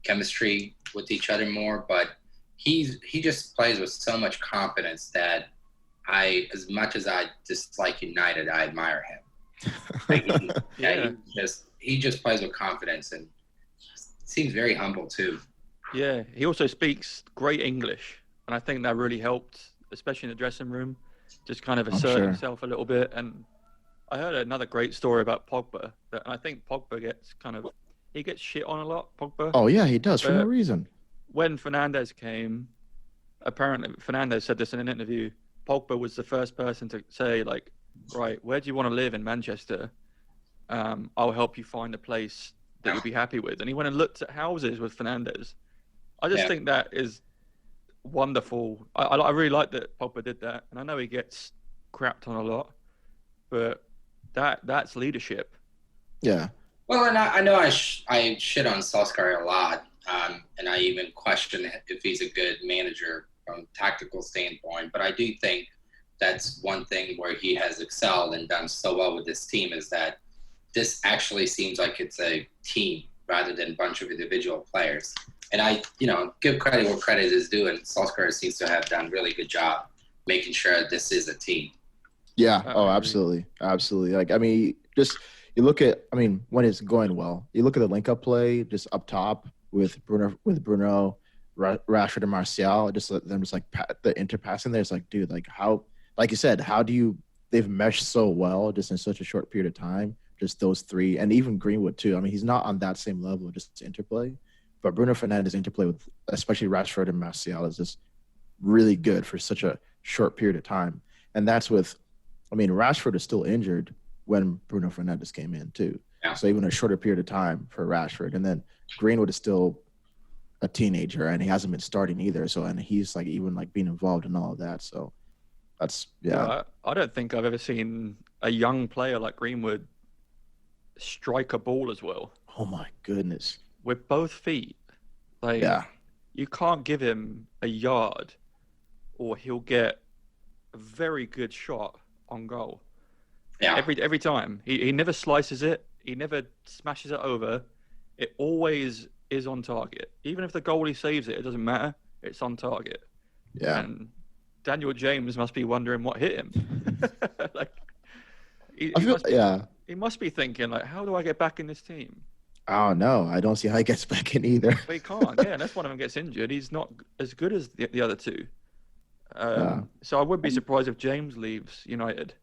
chemistry with each other more. But he just plays with so much confidence that as much as I dislike United, I admire him. He just plays with confidence and seems very humble too. Yeah, he also speaks great English, and I think that really helped, especially in the dressing room, just kind of assert himself a little bit. And I heard another great story about Pogba, that I think Pogba gets shit on a lot, Pogba. Oh yeah, he does, for no reason. When Fernandes came, apparently Fernandes said this in an interview, Pogba was the first person to say, like, right, where do you want to live in Manchester? I'll help you find a place that you'll be happy with. And he went and looked at houses with Fernandes. I just think that is wonderful. I really like that Pogba did that. And I know he gets crapped on a lot, but that's leadership. Yeah. Well, and I know I shit on Solskjaer a lot, and I even question if he's a good manager from a tactical standpoint. But I do think that's one thing where he has excelled and done so well with this team, is that this actually seems like it's a team rather than a bunch of individual players. And I, give credit where credit is due, and Solskjaer seems to have done a really good job making sure this is a team. Yeah. Oh, absolutely. Absolutely. Like, I mean, just you look at, when it's going well, you look at the link-up play just up top with Bruno, Rashford, and Martial, just let them just like the interpassing there. It's like, dude, like how, like you said, they've meshed so well just in such a short period of time, just those three, and even Greenwood too. I mean, he's not on that same level of just interplay, but Bruno Fernandes' interplay with especially Rashford and Martial is just really good for such a short period of time. And that's with, Rashford is still injured when Bruno Fernandes came in too. Yeah. So even a shorter period of time for Rashford. And then Greenwood is still a teenager, and he hasn't been starting either. So, and he's like even like being involved in all of that. So that's I don't think I've ever seen a young player like Greenwood strike a ball as well Oh my goodness. with both feet. Like, Yeah. you can't give him a yard, or he'll get a very good shot on goal. Yeah. Every time. He never slices it. He never smashes it over. It always is on target. Even if the goalie saves it, it doesn't matter. It's on target. Yeah. And Daniel James must be wondering what hit him. Like, he must be thinking, like, how do I get back in this team? I don't know. I don't see how he gets back in either. But he can't. Yeah, unless one of them gets injured. He's not as good as the other two. So I would be surprised if James leaves United.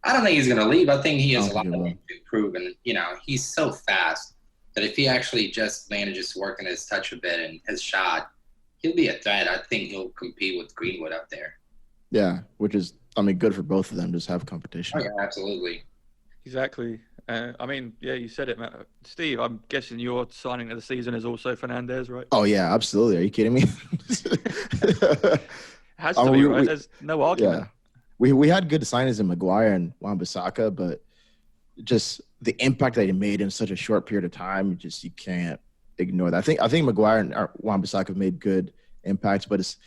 I don't think he's going to leave. I think he has I a don't lot think he to improve. And, he's so fast that if he actually just manages to work on his touch a bit and his shot, he'll be a threat. I think he'll compete with Greenwood up there. Yeah, which is, good for both of them. Just have competition. Oh, yeah, absolutely. Exactly. You said it, Matt. Steve, I'm guessing your signing of the season is also Fernandes, right? Oh yeah, absolutely. Are you kidding me? Has to be, right? There's no argument. Yeah. We had good signings in Maguire and Wan-Bissaka, but just the impact that he made in such a short period of time, you can't ignore that. I think Maguire and Wan-Bissaka have made good impacts, but as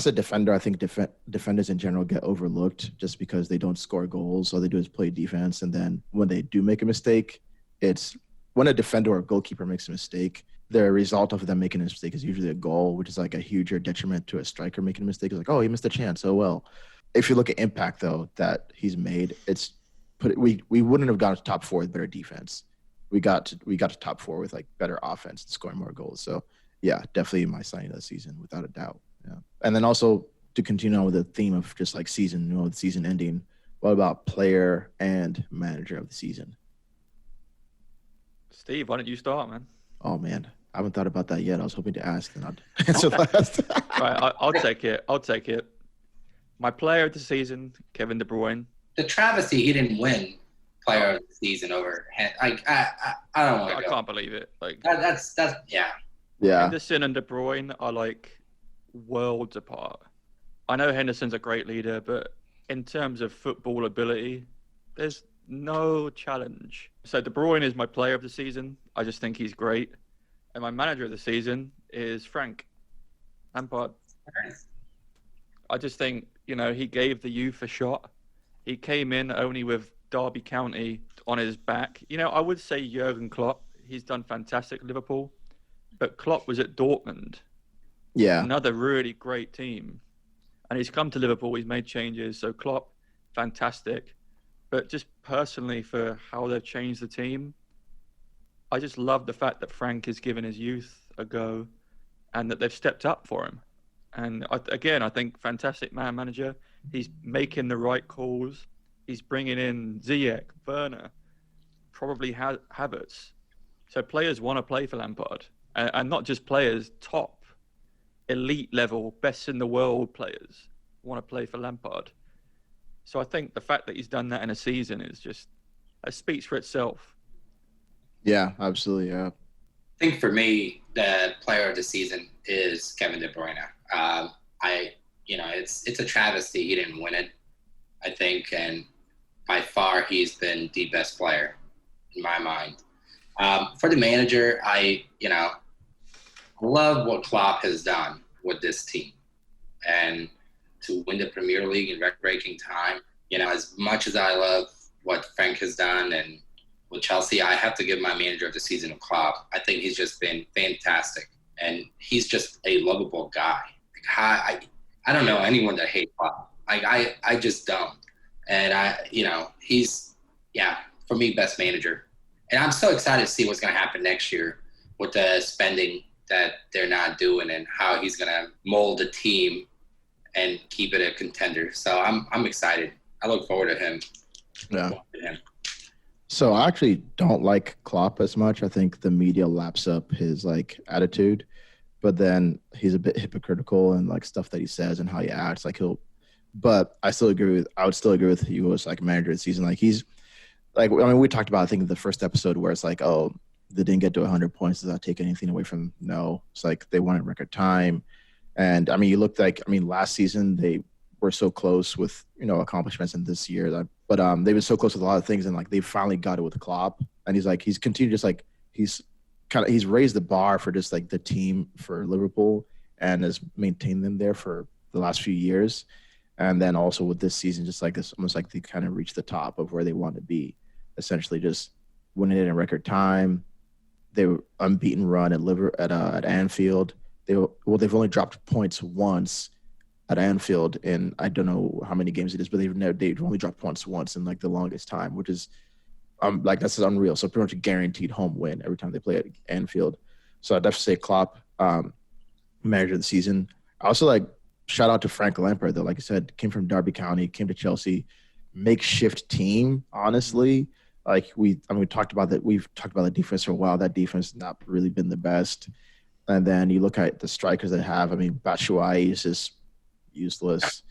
a defender, I think defenders in general get overlooked just because they don't score goals. All they do is play defense, and then when they do make a mistake, it's when a defender or a goalkeeper makes a mistake, the result of them making a mistake is usually a goal, which is like a huger detriment to a striker making a mistake. It's like, oh, he missed a chance. Oh well. If you look at impact though that he's made, we wouldn't have gotten to top 4 with better defense. We got to top 4 with like better offense and scoring more goals. So yeah, definitely my signing of the season without a doubt. Yeah, and then also to continue on with the theme of just like season, the season ending. What about player and manager of the season? Steve, why don't you start, man? Oh man, I haven't thought about that yet. I was hoping to ask, and I'd answer last. Right, I'll take it. My player of the season, Kevin De Bruyne. The travesty he didn't win player of the season over. I don't want to. I can't believe it. Like that's yeah. Yeah. Henderson and De Bruyne are like worlds apart. I know Henderson's a great leader, but in terms of football ability, there's no challenge. So De Bruyne is my player of the season. I just think he's great. And my manager of the season is Frank Lampard. I just think, he gave the youth a shot. He came in only with Derby County on his back. I would say Jurgen Klopp. He's done fantastic at Liverpool. But Klopp was at Dortmund. Yeah. Another really great team. And he's come to Liverpool. He's made changes. So Klopp, fantastic. But just personally for how they've changed the team, I just love the fact that Frank has given his youth a go and that they've stepped up for him. And I think fantastic man manager. He's making the right calls. He's bringing in Ziyech, Werner, probably Havertz. So players want to play for Lampard. And not just players, top, elite level, best in the world players want to play for Lampard. So I think the fact that he's done that in a season is just, it speaks for itself. Yeah, absolutely. Yeah. I think for me, the player of the season is Kevin De Bruyne. It's a travesty he didn't win it, I think, and by far he's been the best player in my mind. For the manager, I love what Klopp has done with this team, and to win the Premier League in record-breaking time. As much as I love what Frank has done and with Chelsea, I have to give my manager of the season to Klopp. I think he's just been fantastic, and he's just a lovable guy. I don't know anyone that hates Klopp. I just don't. And he's for me, best manager. And I'm so excited to see what's going to happen next year with the spending that they're not doing and how he's going to mold the team and keep it a contender. So I'm excited. I look forward to him. Yeah. So I actually don't like Klopp as much. I think the media laps up his attitude, but then he's a bit hypocritical and stuff that he says and how he acts. But I would still agree with you as manager of the season. He's we talked about, I think, the first episode where it's they didn't get to 100 points. Does that take anything away from them? No. It's like they won in record time. And, I mean, you looked like – I mean, last season they were so close with, accomplishments in this year. But they've been so close with a lot of things, and, like, they finally got it with Klopp. And he's continued just, like – he's raised the bar for just, like, the team for Liverpool and has maintained them there for the last few years. And then also with this season, just like this, almost like they kind of reached the top of where they want to be, essentially just winning it in record time. They were unbeaten run at Anfield. They've only dropped points once at Anfield in I don't know how many games it is, but they've only dropped points once in like the longest time, which is like that's unreal. So pretty much a guaranteed home win every time they play at Anfield. So I'd definitely say Klopp, manager of the season. I also like shout out to Frank Lampard though. Like I said, came from Derby County, came to Chelsea, makeshift team. Honestly, like we've talked about that. We've talked about the defense for a while. That defense has not really been the best. And then you look at the strikers they have. I mean, Batshuayi is just useless.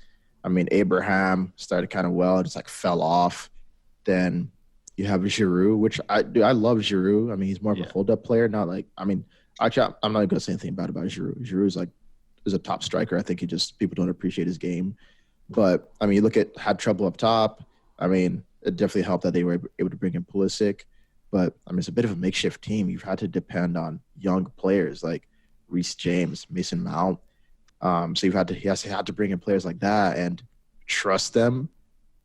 I mean, Abraham started kind of well, just like fell off. Then you have Giroud, which I love Giroud. I mean, he's more of a hold-up player, not like – I mean, actually, I'm not going to say anything bad about Giroud. Giroud is a top striker. I think people don't appreciate his game. But, I mean, you look at had trouble up top. I mean, it definitely helped that they were able to bring in Pulisic. But, I mean, it's a bit of a makeshift team. You've had to depend on young players like Reece James, Mason Mount. So he has had to bring in players like that and trust them.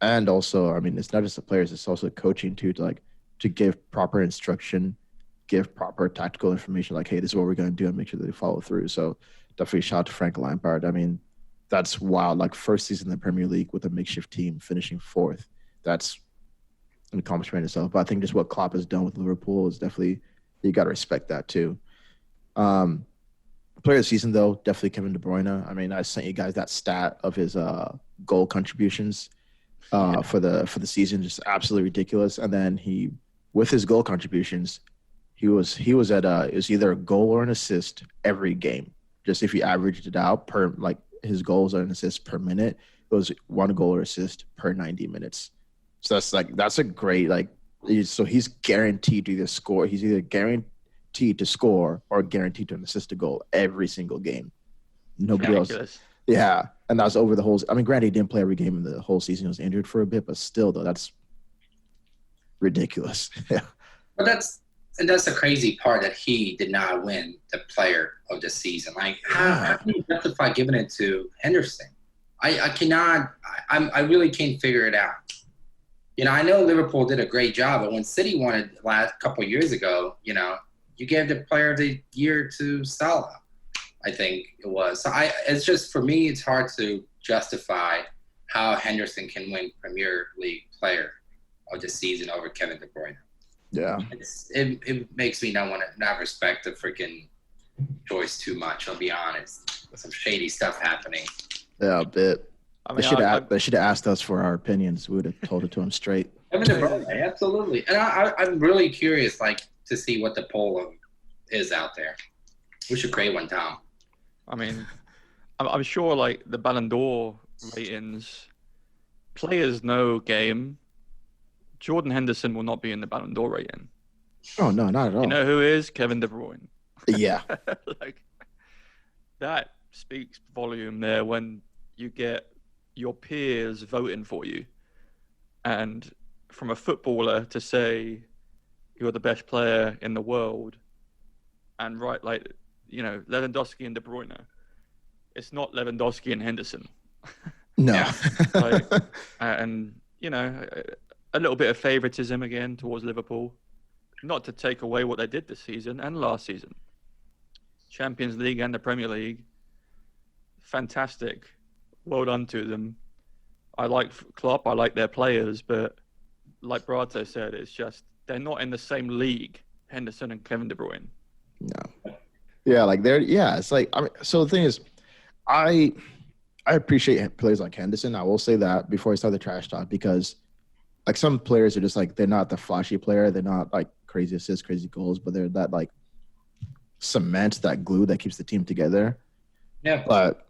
And also, I mean, it's not just the players; it's also the coaching too, to give proper instruction, give proper tactical information. Like, hey, this is what we're going to do, and make sure that they follow through. So, definitely shout out to Frank Lampard. I mean, that's wild. Like first season in the Premier League with a makeshift team, finishing fourth. That's an accomplishment in itself. But I think just what Klopp has done with Liverpool is definitely you got to respect that too. Player of the season though, definitely Kevin De Bruyne. I mean, I sent you guys that stat of his goal contributions. For the season, just absolutely ridiculous. And then with his goal contributions, he was at it was either a goal or an assist every game. Just if you averaged it out per like his goals and assists per minute, it was one goal or assist per 90 minutes. So that's a great so he's guaranteed to either score. He's either guaranteed to score or guaranteed to assist a goal every single game. Nobody else. Yeah, and that was over the whole – I mean, granted, he didn't play every game in the whole season. He was injured for a bit, but still, though, that's ridiculous. Yeah. But that's the crazy part that he did not win the player of the season. Like, how can you justify giving it to Henderson? I cannot – I really can't figure it out. I know Liverpool did a great job, but when City won it last couple of years ago, you gave the player of the year to Salah. I think it was. So it's just, for me, it's hard to justify how Henderson can win Premier League player of the season over Kevin De Bruyne. Yeah. It makes me not respect the freaking choice too much, I'll be honest. Some shady stuff happening. Yeah, a bit. I mean, they should have asked us for our opinions. We would have told it to them straight. Kevin De Bruyne, absolutely. And I'm really curious, to see what the poll is out there. We should create one, Tom. I mean, I'm sure the Ballon d'Or ratings, players know game. Jordan Henderson will not be in the Ballon d'Or rating. Oh, no, not at all. You know who is? Kevin De Bruyne. Yeah. That speaks volume there when you get your peers voting for you. And from a footballer to say you're the best player in the world and Lewandowski and De Bruyne. It's not Lewandowski and Henderson. No. And, a little bit of favoritism again towards Liverpool. Not to take away what they did this season and last season. Champions League and the Premier League. Fantastic. Well done to them. I like Klopp. I like their players. But like Brato said, it's just they're not in the same league, Henderson and Kevin De Bruyne. No. Yeah, it's so the thing is, I appreciate players like Henderson. I will say that before I start the trash talk, because some players are just they're not the flashy player. They're not crazy assists, crazy goals, but they're that cement, that glue that keeps the team together. Yeah. But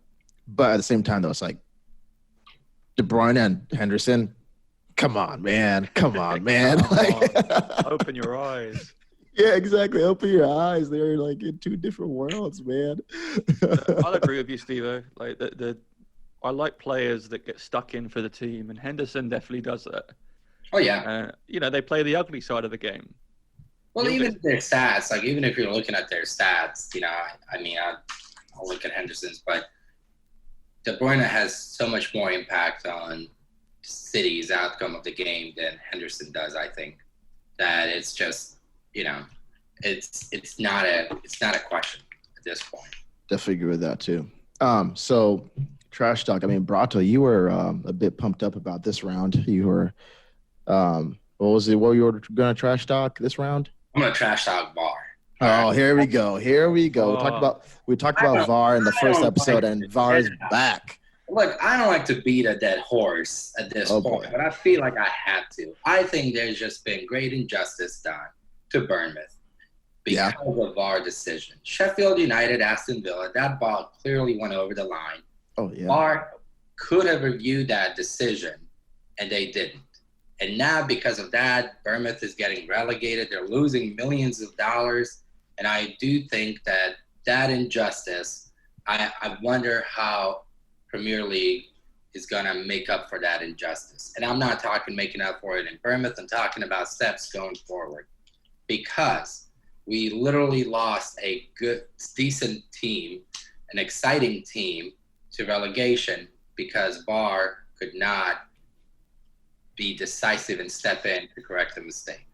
at the same time, though, it's De Bruyne and Henderson. Come on, man. Come on, man. Open your eyes. Yeah, exactly. Open your eyes. They're like in two different worlds, man. I'll agree with you, Steve. Like I like players that get stuck in for the team, and Henderson definitely does that. Oh yeah. They play the ugly side of the game. Well, He'll even get- their stats, like even if you're looking at their stats, I'll look at Henderson's, but De Bruyne has so much more impact on City's outcome of the game than Henderson does. I think that it's just, it's not a question at this point. Definitely agree with that too. So trash talk. I mean, Brato, you were a bit pumped up about this round. You were, what was it? What you were going to trash talk this round? I'm gonna trash talk VAR. Oh, here we go. Here we go. Oh. We talked about VAR in the first episode, and VAR is back. Look, I don't like to beat a dead horse at this point, Boy. but I feel like I have to. I think there's just been great injustice done to Bournemouth because of the VAR decision. Sheffield United, Aston Villa, that ball clearly went over the line. Oh, yeah. VAR could have reviewed that decision, and they didn't. And now, because of that, Bournemouth is getting relegated. They're losing millions of dollars. And I do think that injustice, I wonder how Premier League is going to make up for that injustice. And I'm not talking making up for it in Bournemouth. I'm talking about steps going forward. Because we literally lost a good, decent team, an exciting team to relegation because VAR could not be decisive and step in to correct the mistake.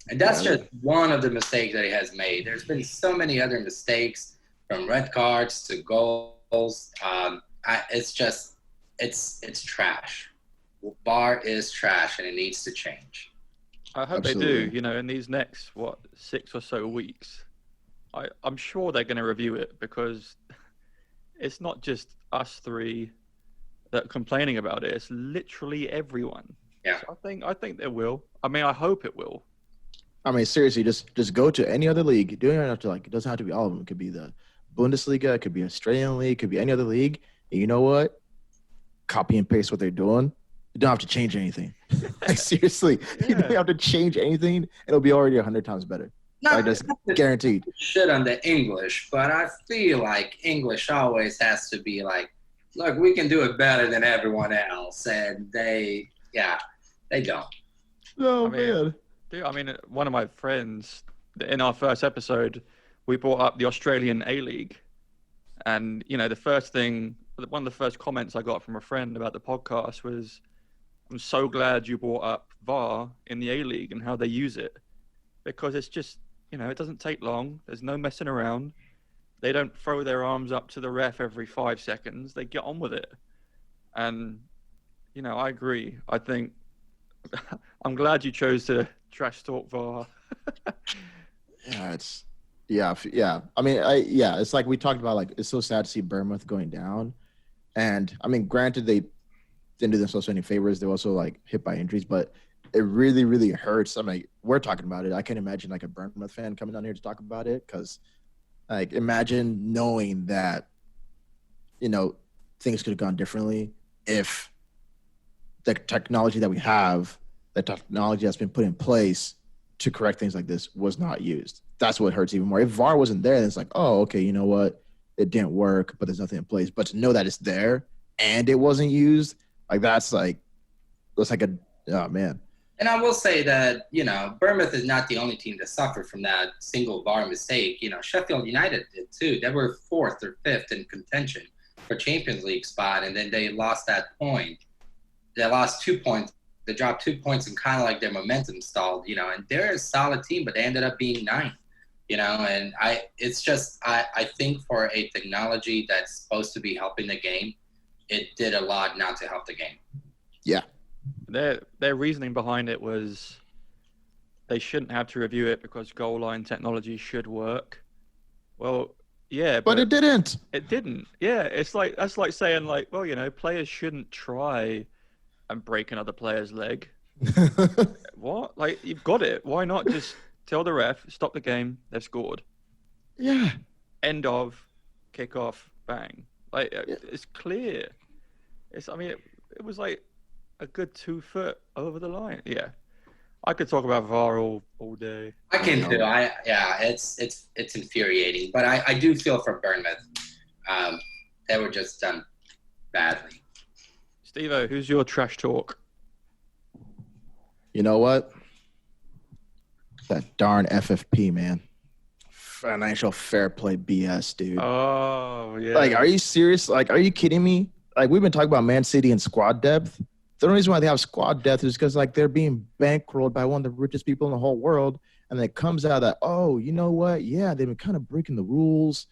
And that's just one of the mistakes that he has made. There's been so many other mistakes, from red cards to goals. It's trash. VAR is trash, and it needs to change. I hope Absolutely. they do. In these next 6 or so weeks, I'm sure they're going to review it, because it's not just us three that are complaining about it. It's literally everyone. Yeah. So I think they will. I mean, I hope it will. I mean, seriously, just go to any other league. You don't even have to, it doesn't have to be all of them. It could be the Bundesliga, it could be Australian league, it could be any other league. And you know what? Copy and paste what they're doing. You don't have to change anything. Seriously, you don't have to change anything. It'll be already 100 times better. That's guaranteed. Shit on the English, but I feel like English always has to be like, look, we can do it better than everyone else, and they don't. Oh, man. Dude, one of my friends, in our first episode, we brought up the Australian A-League. And, one of the first comments I got from a friend about the podcast was, I'm so glad you brought up VAR in the A-League and how they use it. Because it's just, it doesn't take long. There's no messing around. They don't throw their arms up to the ref every 5 seconds. They get on with it. And, I agree. I think I'm glad you chose to trash talk VAR. Yeah. I mean, it's like we talked about, it's so sad to see Bournemouth going down. And, I mean, granted, they didn't do themselves any favors. They're also, hit by injuries. But it really, really hurts. I mean, we're talking about it. I can't imagine, a Bournemouth fan coming down here to talk about it, because, imagine knowing that, things could have gone differently if the technology that we have, the technology that's been put in place to correct things like this, was not used. That's what hurts even more. If VAR wasn't there, then it's like, oh, okay, you know what? It didn't work, but there's nothing in place. But to know that it's there and it wasn't used, that's oh, man. And I will say that, Bournemouth is not the only team that suffered from that single VAR mistake. Sheffield United did too. They were 4th or 5th in contention for Champions League spot, and then they lost that point. They lost 2 points. They dropped 2 points, and kind of their momentum stalled, and they're a solid team, but they ended up being 9th, and I think for a technology that's supposed to be helping the game, it did a lot not to help the game. Yeah. Their reasoning behind it was they shouldn't have to review it because goal line technology should work. Well, yeah, but it didn't. It didn't. Yeah, that's like saying players shouldn't try and break another player's leg. What? You've got it. Why not just tell the ref, stop the game, they've scored. Yeah. End of, kick off, bang. It's clear. It was a good 2 foot over the line. Yeah. I could talk about VAR all day. I can too. It's infuriating, but I do feel for Bournemouth. They were just done badly. Steve-O, who's your trash talk? You know what? That darn FFP, man. Financial fair play BS, dude. Oh, yeah. Like, are you serious? Like, are you kidding me? Like, we've been talking about Man City and squad depth. The only reason why they have squad depth is because, like, they're being bankrolled by one of the richest people in the whole world. And it comes out that, oh, you know what? Yeah, they've been kind of breaking the rules.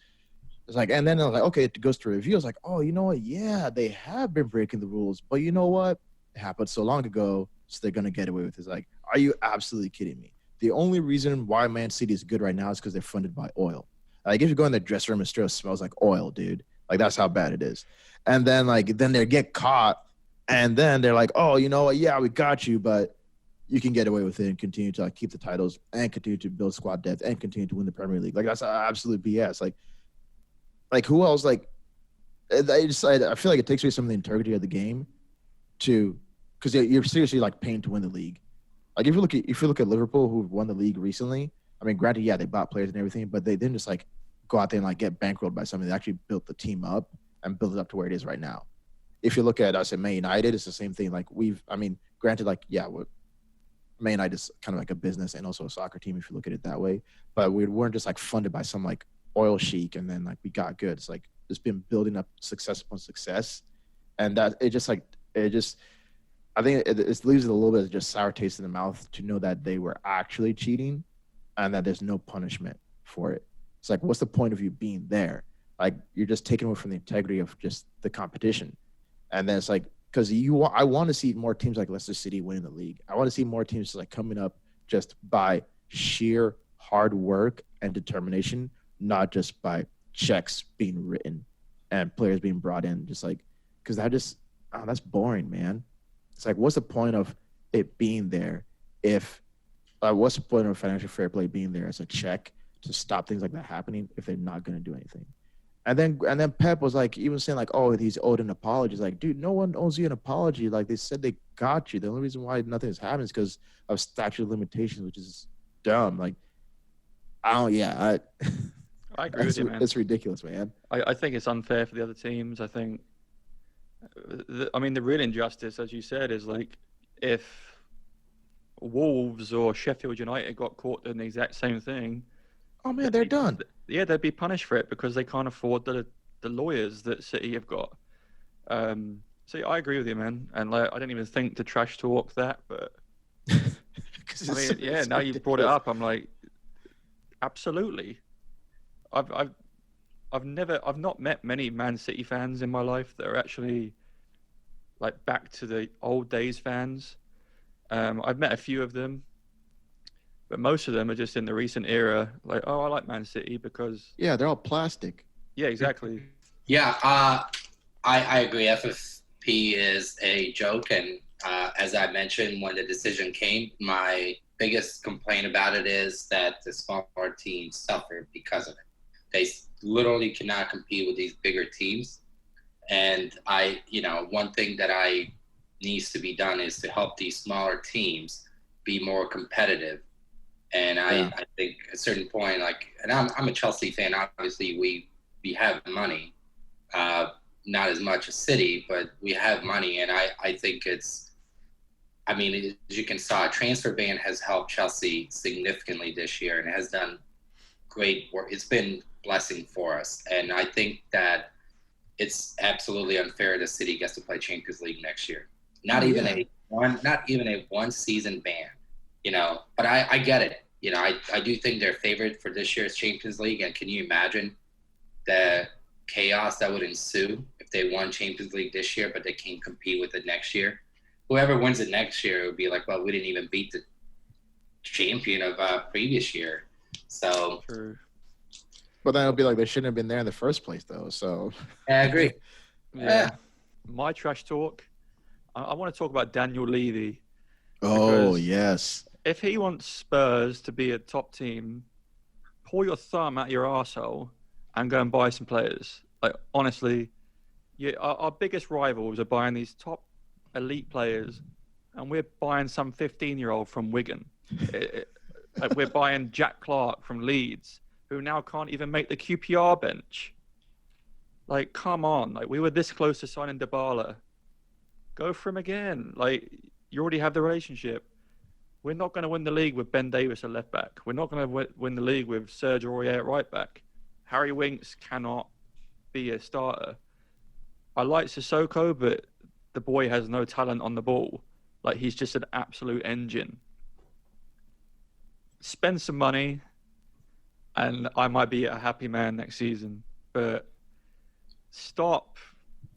It's like, and then they're like, okay, it goes to review. It's like, oh, you know what? Yeah, they have been breaking the rules. But you know what? It happened so long ago, so they're going to get away with it. It's like, are you absolutely kidding me? The only reason why Man City is good right now is because they're funded by oil. Like, if you go in the dressing room, it still smells like oil, dude. Like, that's how bad it is. And then, like, then they get caught. And then they're like, oh, you know what? Yeah, we got you, but you can get away with it and continue to keep the titles and continue to build squad depth and continue to win the Premier League. Like, that's absolute BS. Like who else? Like, I feel like it takes away some of the integrity of the game because you're seriously like paying to win the league. Like, if you look at Liverpool, who won the league recently, I mean, granted, yeah, they bought players and everything, but they didn't just like go out there and like get bankrolled by something. They actually built the team up and built it up to where it is right now. If you look at us at Man United, it's the same thing. Like, granted, like, yeah, Man United is kind of like a business and also a soccer team if you look at it that way. But we weren't just like funded by some like oil chic and then like we got good. It's like it's been building up success upon success, and that I think it leaves it a little bit of just sour taste in the mouth to know that they were actually cheating, and that there's no punishment for it. It's like, what's the point of you being there? Like, you're just taking away from the integrity of just the competition. And then it's like, because I want to see more teams like Leicester City winning the league. I want to see more teams like coming up just by sheer hard work and determination, not just by checks being written and players being brought in. Just like, because that's boring, man. It's like, what's the point of it being there if what's the point of financial fair play being there as a check to stop things like that happening if they're not going to do anything? And then Pep was like, even saying like, oh, he's owed an apology. It's like, dude, no one owes you an apology. Like, they said they got you. The only reason why nothing has happened is because of statute of limitations, which is dumb. Like, I agree with you, man. It's ridiculous, man. I think it's unfair for the other teams. I think, the real injustice, as you said, is like if Wolves or Sheffield United got caught doing the exact same thing. Oh man, they're done. Yeah, they'd be punished for it because they can't afford the lawyers that City have got. So yeah, I agree with you, man. And like, I didn't even think to trash talk that, but now you've brought it up. I'm like, absolutely. I've not met many Man City fans in my life that are actually like back to the old days fans. I've met a few of them. But most of them are just in the recent era, like, oh, I like Man City because... Yeah, they're all plastic. Yeah, exactly. Yeah, I agree. FFP is a joke. And as I mentioned, when the decision came, my biggest complaint about it is that the smaller teams suffered because of it. They literally cannot compete with these bigger teams. And one thing that needs to be done is to help these smaller teams be more competitive. And I think at a certain point, like, and I'm a Chelsea fan. Obviously, we have money, not as much as City, but we have money. And I think as you can saw, transfer ban has helped Chelsea significantly this year and has done great work. It's been a blessing for us. And I think that it's absolutely unfair that City gets to play Champions League next year. Not even a one season ban. But I get it. I do think they're favored for this year's Champions League. And can you imagine the chaos that would ensue if they won Champions League this year, but they can't compete with it next year? Whoever wins it next year, it would be like, well, we didn't even beat the champion of previous year. So, True. But then it'll be like they shouldn't have been there in the first place, though. So I agree. Yeah. My trash talk. I want to talk about Daniel Levy. Oh, yes. If he wants Spurs to be a top team, pull your thumb out your arsehole and go and buy some players. Like, honestly, our biggest rivals are buying these top elite players and we're buying some 15-year-old from Wigan. Like we're buying Jack Clark from Leeds, who now can't even make the QPR bench. Like, come on. Like, we were this close to signing Dybala. Go for him again. Like, you already have the relationship. We're not going to win the league with Ben Davis at left back. We're not going to win the league with Serge Aurier at right back. Harry Winks cannot be a starter. I like Sissoko, but the boy has no talent on the ball. Like, he's just an absolute engine. Spend some money, and I might be a happy man next season. But stop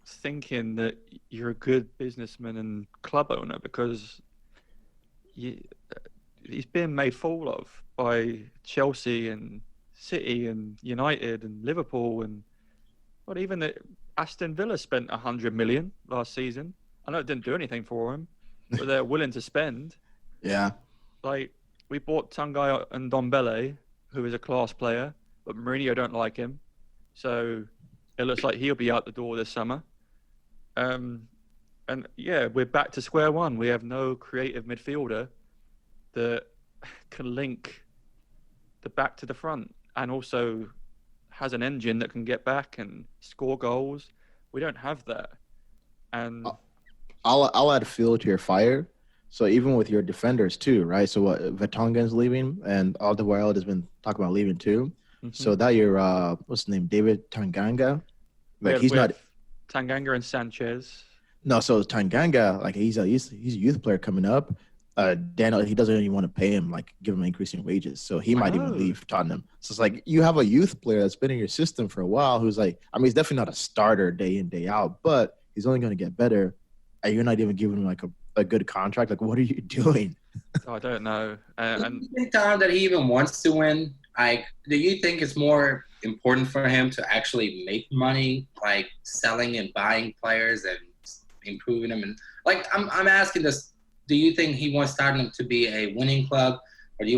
thinking that you're a good businessman and club owner, because he's been made fool of by Chelsea and City and United and Liverpool, and even Aston Villa spent 100 million last season. I know it didn't do anything for him, but they're willing to spend. Yeah. Like, we bought Tanguy and Ndombele, who is a class player, but Mourinho don't like him. So it looks like he'll be out the door this summer. And yeah, we're back to square one. We have no creative midfielder that can link the back to the front and also has an engine that can get back and score goals. We don't have that. And I'll add fuel to your fire. So even with your defenders too, right? So what, Vertonghen's leaving, and Alderweireld has been talking about leaving too. Mm-hmm. So that your what's his name, David Tanganga, like he's not Tanganga and Sanchez. No, so Tanganga, like he's a youth player coming up. Daniel, he doesn't even want to pay him, like give him increasing wages, so he might even leave Tottenham. So it's like you have a youth player that's been in your system for a while, who's like, I mean, he's definitely not a starter day in day out, but he's only going to get better. And you're not even giving him like a good contract. Like, what are you doing? I don't know. Do you think, Tom, that he even wants to win? Like, do you think it's more important for him to actually make money, like selling and buying players and improving them? And like, I'm asking this: do you think he wants Tottenham to be a winning club, or do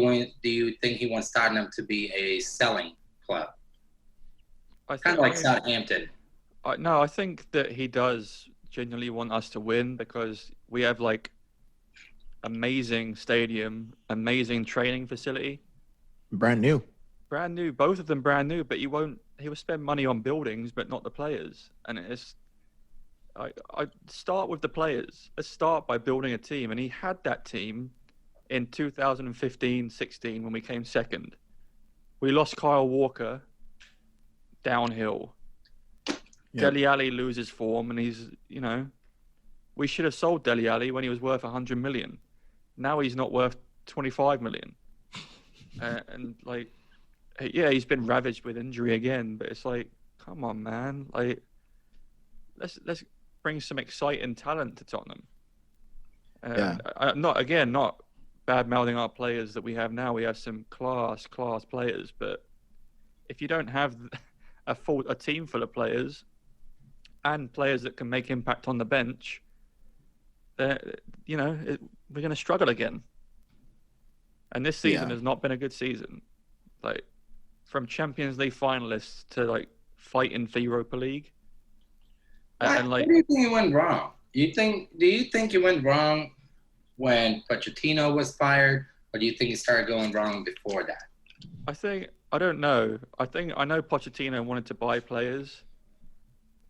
you think he wants Tottenham to be a selling club? Kind of like Southampton. No, I think that he does genuinely want us to win, because we have like amazing stadium, amazing training facility. Brand new, both of them brand new, but he will spend money on buildings, but not the players. And I start with the players. Let's start by building a team. And he had that team in 2015-16 when we came second. We lost Kyle Walker downhill. Yep. Dele Alli loses form, and he's, we should have sold Dele Alli when he was worth 100 million. Now he's not worth 25 million. And like, yeah, he's been ravaged with injury again, but it's like, come on, man. Like, let's bring some exciting talent to Tottenham. Not bad mouthing our players that we have now. We have some class players, but if you don't have a team full of players and players that can make impact on the bench, we're going to struggle again. And this season has not been a good season. Like, from Champions League finalists to like fighting for Europa League. And like, what do you think it went wrong? Do you think it went wrong when Pochettino was fired, or do you think it started going wrong before that? I don't know. I know Pochettino wanted to buy players,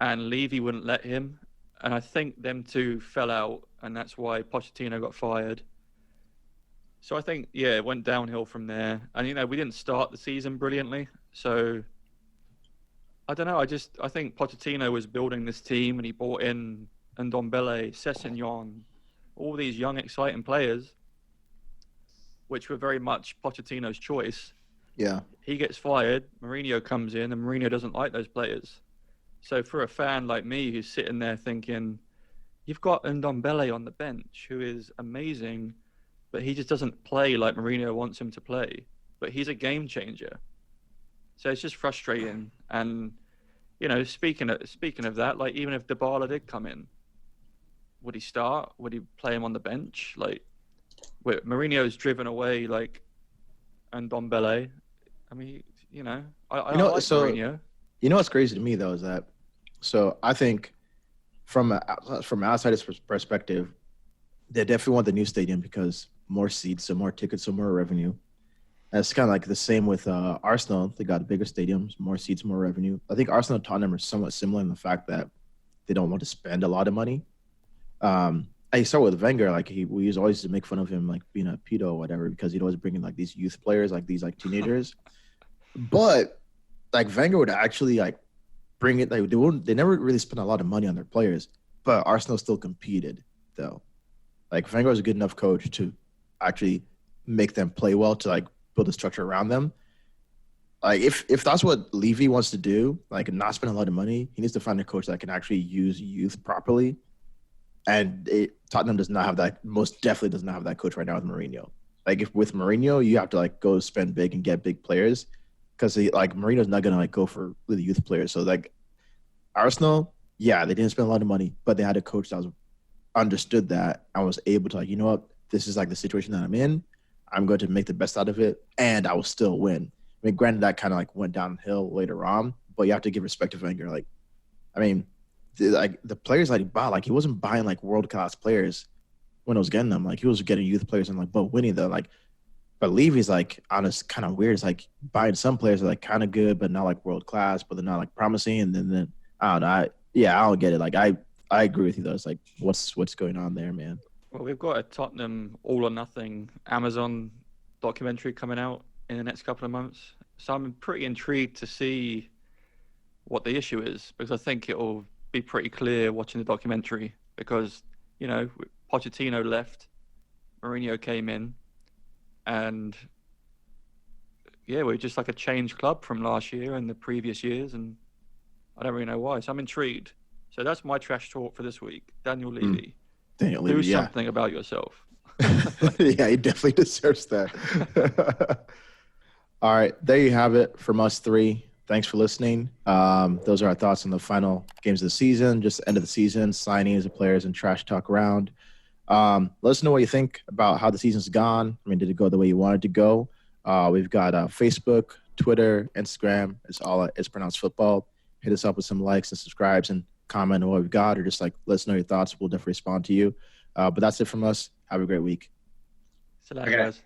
and Levy wouldn't let him. And I think them two fell out, and that's why Pochettino got fired. So I think, it went downhill from there. And, we didn't start the season brilliantly. So I don't know. I think Pochettino was building this team, and he brought in Ndombele, Sessegnon, all these young, exciting players, which were very much Pochettino's choice. Yeah. He gets fired, Mourinho comes in, and Mourinho doesn't like those players. So for a fan like me who's sitting there thinking, you've got Ndombele on the bench, who is amazing, but he just doesn't play like Mourinho wants him to play. But he's a game changer. So it's just frustrating. And, speaking of that, like, even if Dybala did come in, would he start? Would he play him on the bench? Like, Mourinho's driven away, like, Ndombele. I mean, I like Mourinho. You know what's crazy to me, though, is that, so I think from an outsider's perspective, They definitely want the new stadium because more seats, so more tickets, so more revenue. And it's kind of like the same with Arsenal. They got bigger stadiums, more seats, more revenue. I think Arsenal and Tottenham are somewhat similar in the fact that they don't want to spend a lot of money. I start with Wenger, like we used always to make fun of him, like being a pedo or whatever, because he'd always bring in like these youth players, like these like teenagers. But like Wenger would actually like bring it. Like they never really spent a lot of money on their players, but Arsenal still competed though. Like Wenger was a good enough coach to actually make them play well, to like build a structure around them. Like if that's what Levy wants to do, like not spend a lot of money, he needs to find a coach that can actually use youth properly. And Tottenham does not have that. Most definitely does not have that coach right now with Mourinho. Like if with Mourinho, you have to like go spend big and get big players, because like Mourinho's not gonna like go for the youth players. So like Arsenal, yeah, they didn't spend a lot of money, but they had a coach that was understood that and was able to like, you know what, this is like the situation that I'm in. I'm going to make the best out of it, and I will still win. I mean, granted, that kind of like went downhill later on, but you have to give respect to Wenger. Like, I mean, the players that he bought, like he wasn't buying like world class players when he was getting them. Like he was getting youth players and like but winning them. Like, but Levy's like honest kind of weird. It's like buying some players that are like kind of good but not like world class, but they're not like promising. And then I don't know. I don't get it. Like I agree with you though. It's like what's going on there, man. Well, we've got a Tottenham All or Nothing Amazon documentary coming out in the next couple of months. So I'm pretty intrigued to see what the issue is, because I think it will be pretty clear watching the documentary, because, you know, Pochettino left, Mourinho came in, and yeah, we're just like a changed club from last year and the previous years, and I don't really know why. So I'm intrigued. So that's my trash talk for this week. Daniel Levy. Daniel Levy, Do something about yourself. Yeah, he definitely deserves that. All right, there you have it from us three. Thanks for listening. Those are our thoughts on the final games of the season, just the end of the season, signings of players, and trash talk round. Let us know what you think about how the season's gone. I mean, did it go the way you wanted to go? We've got Facebook, Twitter, Instagram. It's pronounced football. Hit us up with some likes and subscribes and comment on what we've got, or just like let us know your thoughts. We'll definitely respond to you. But that's it from us. Have a great week. See you later, guys.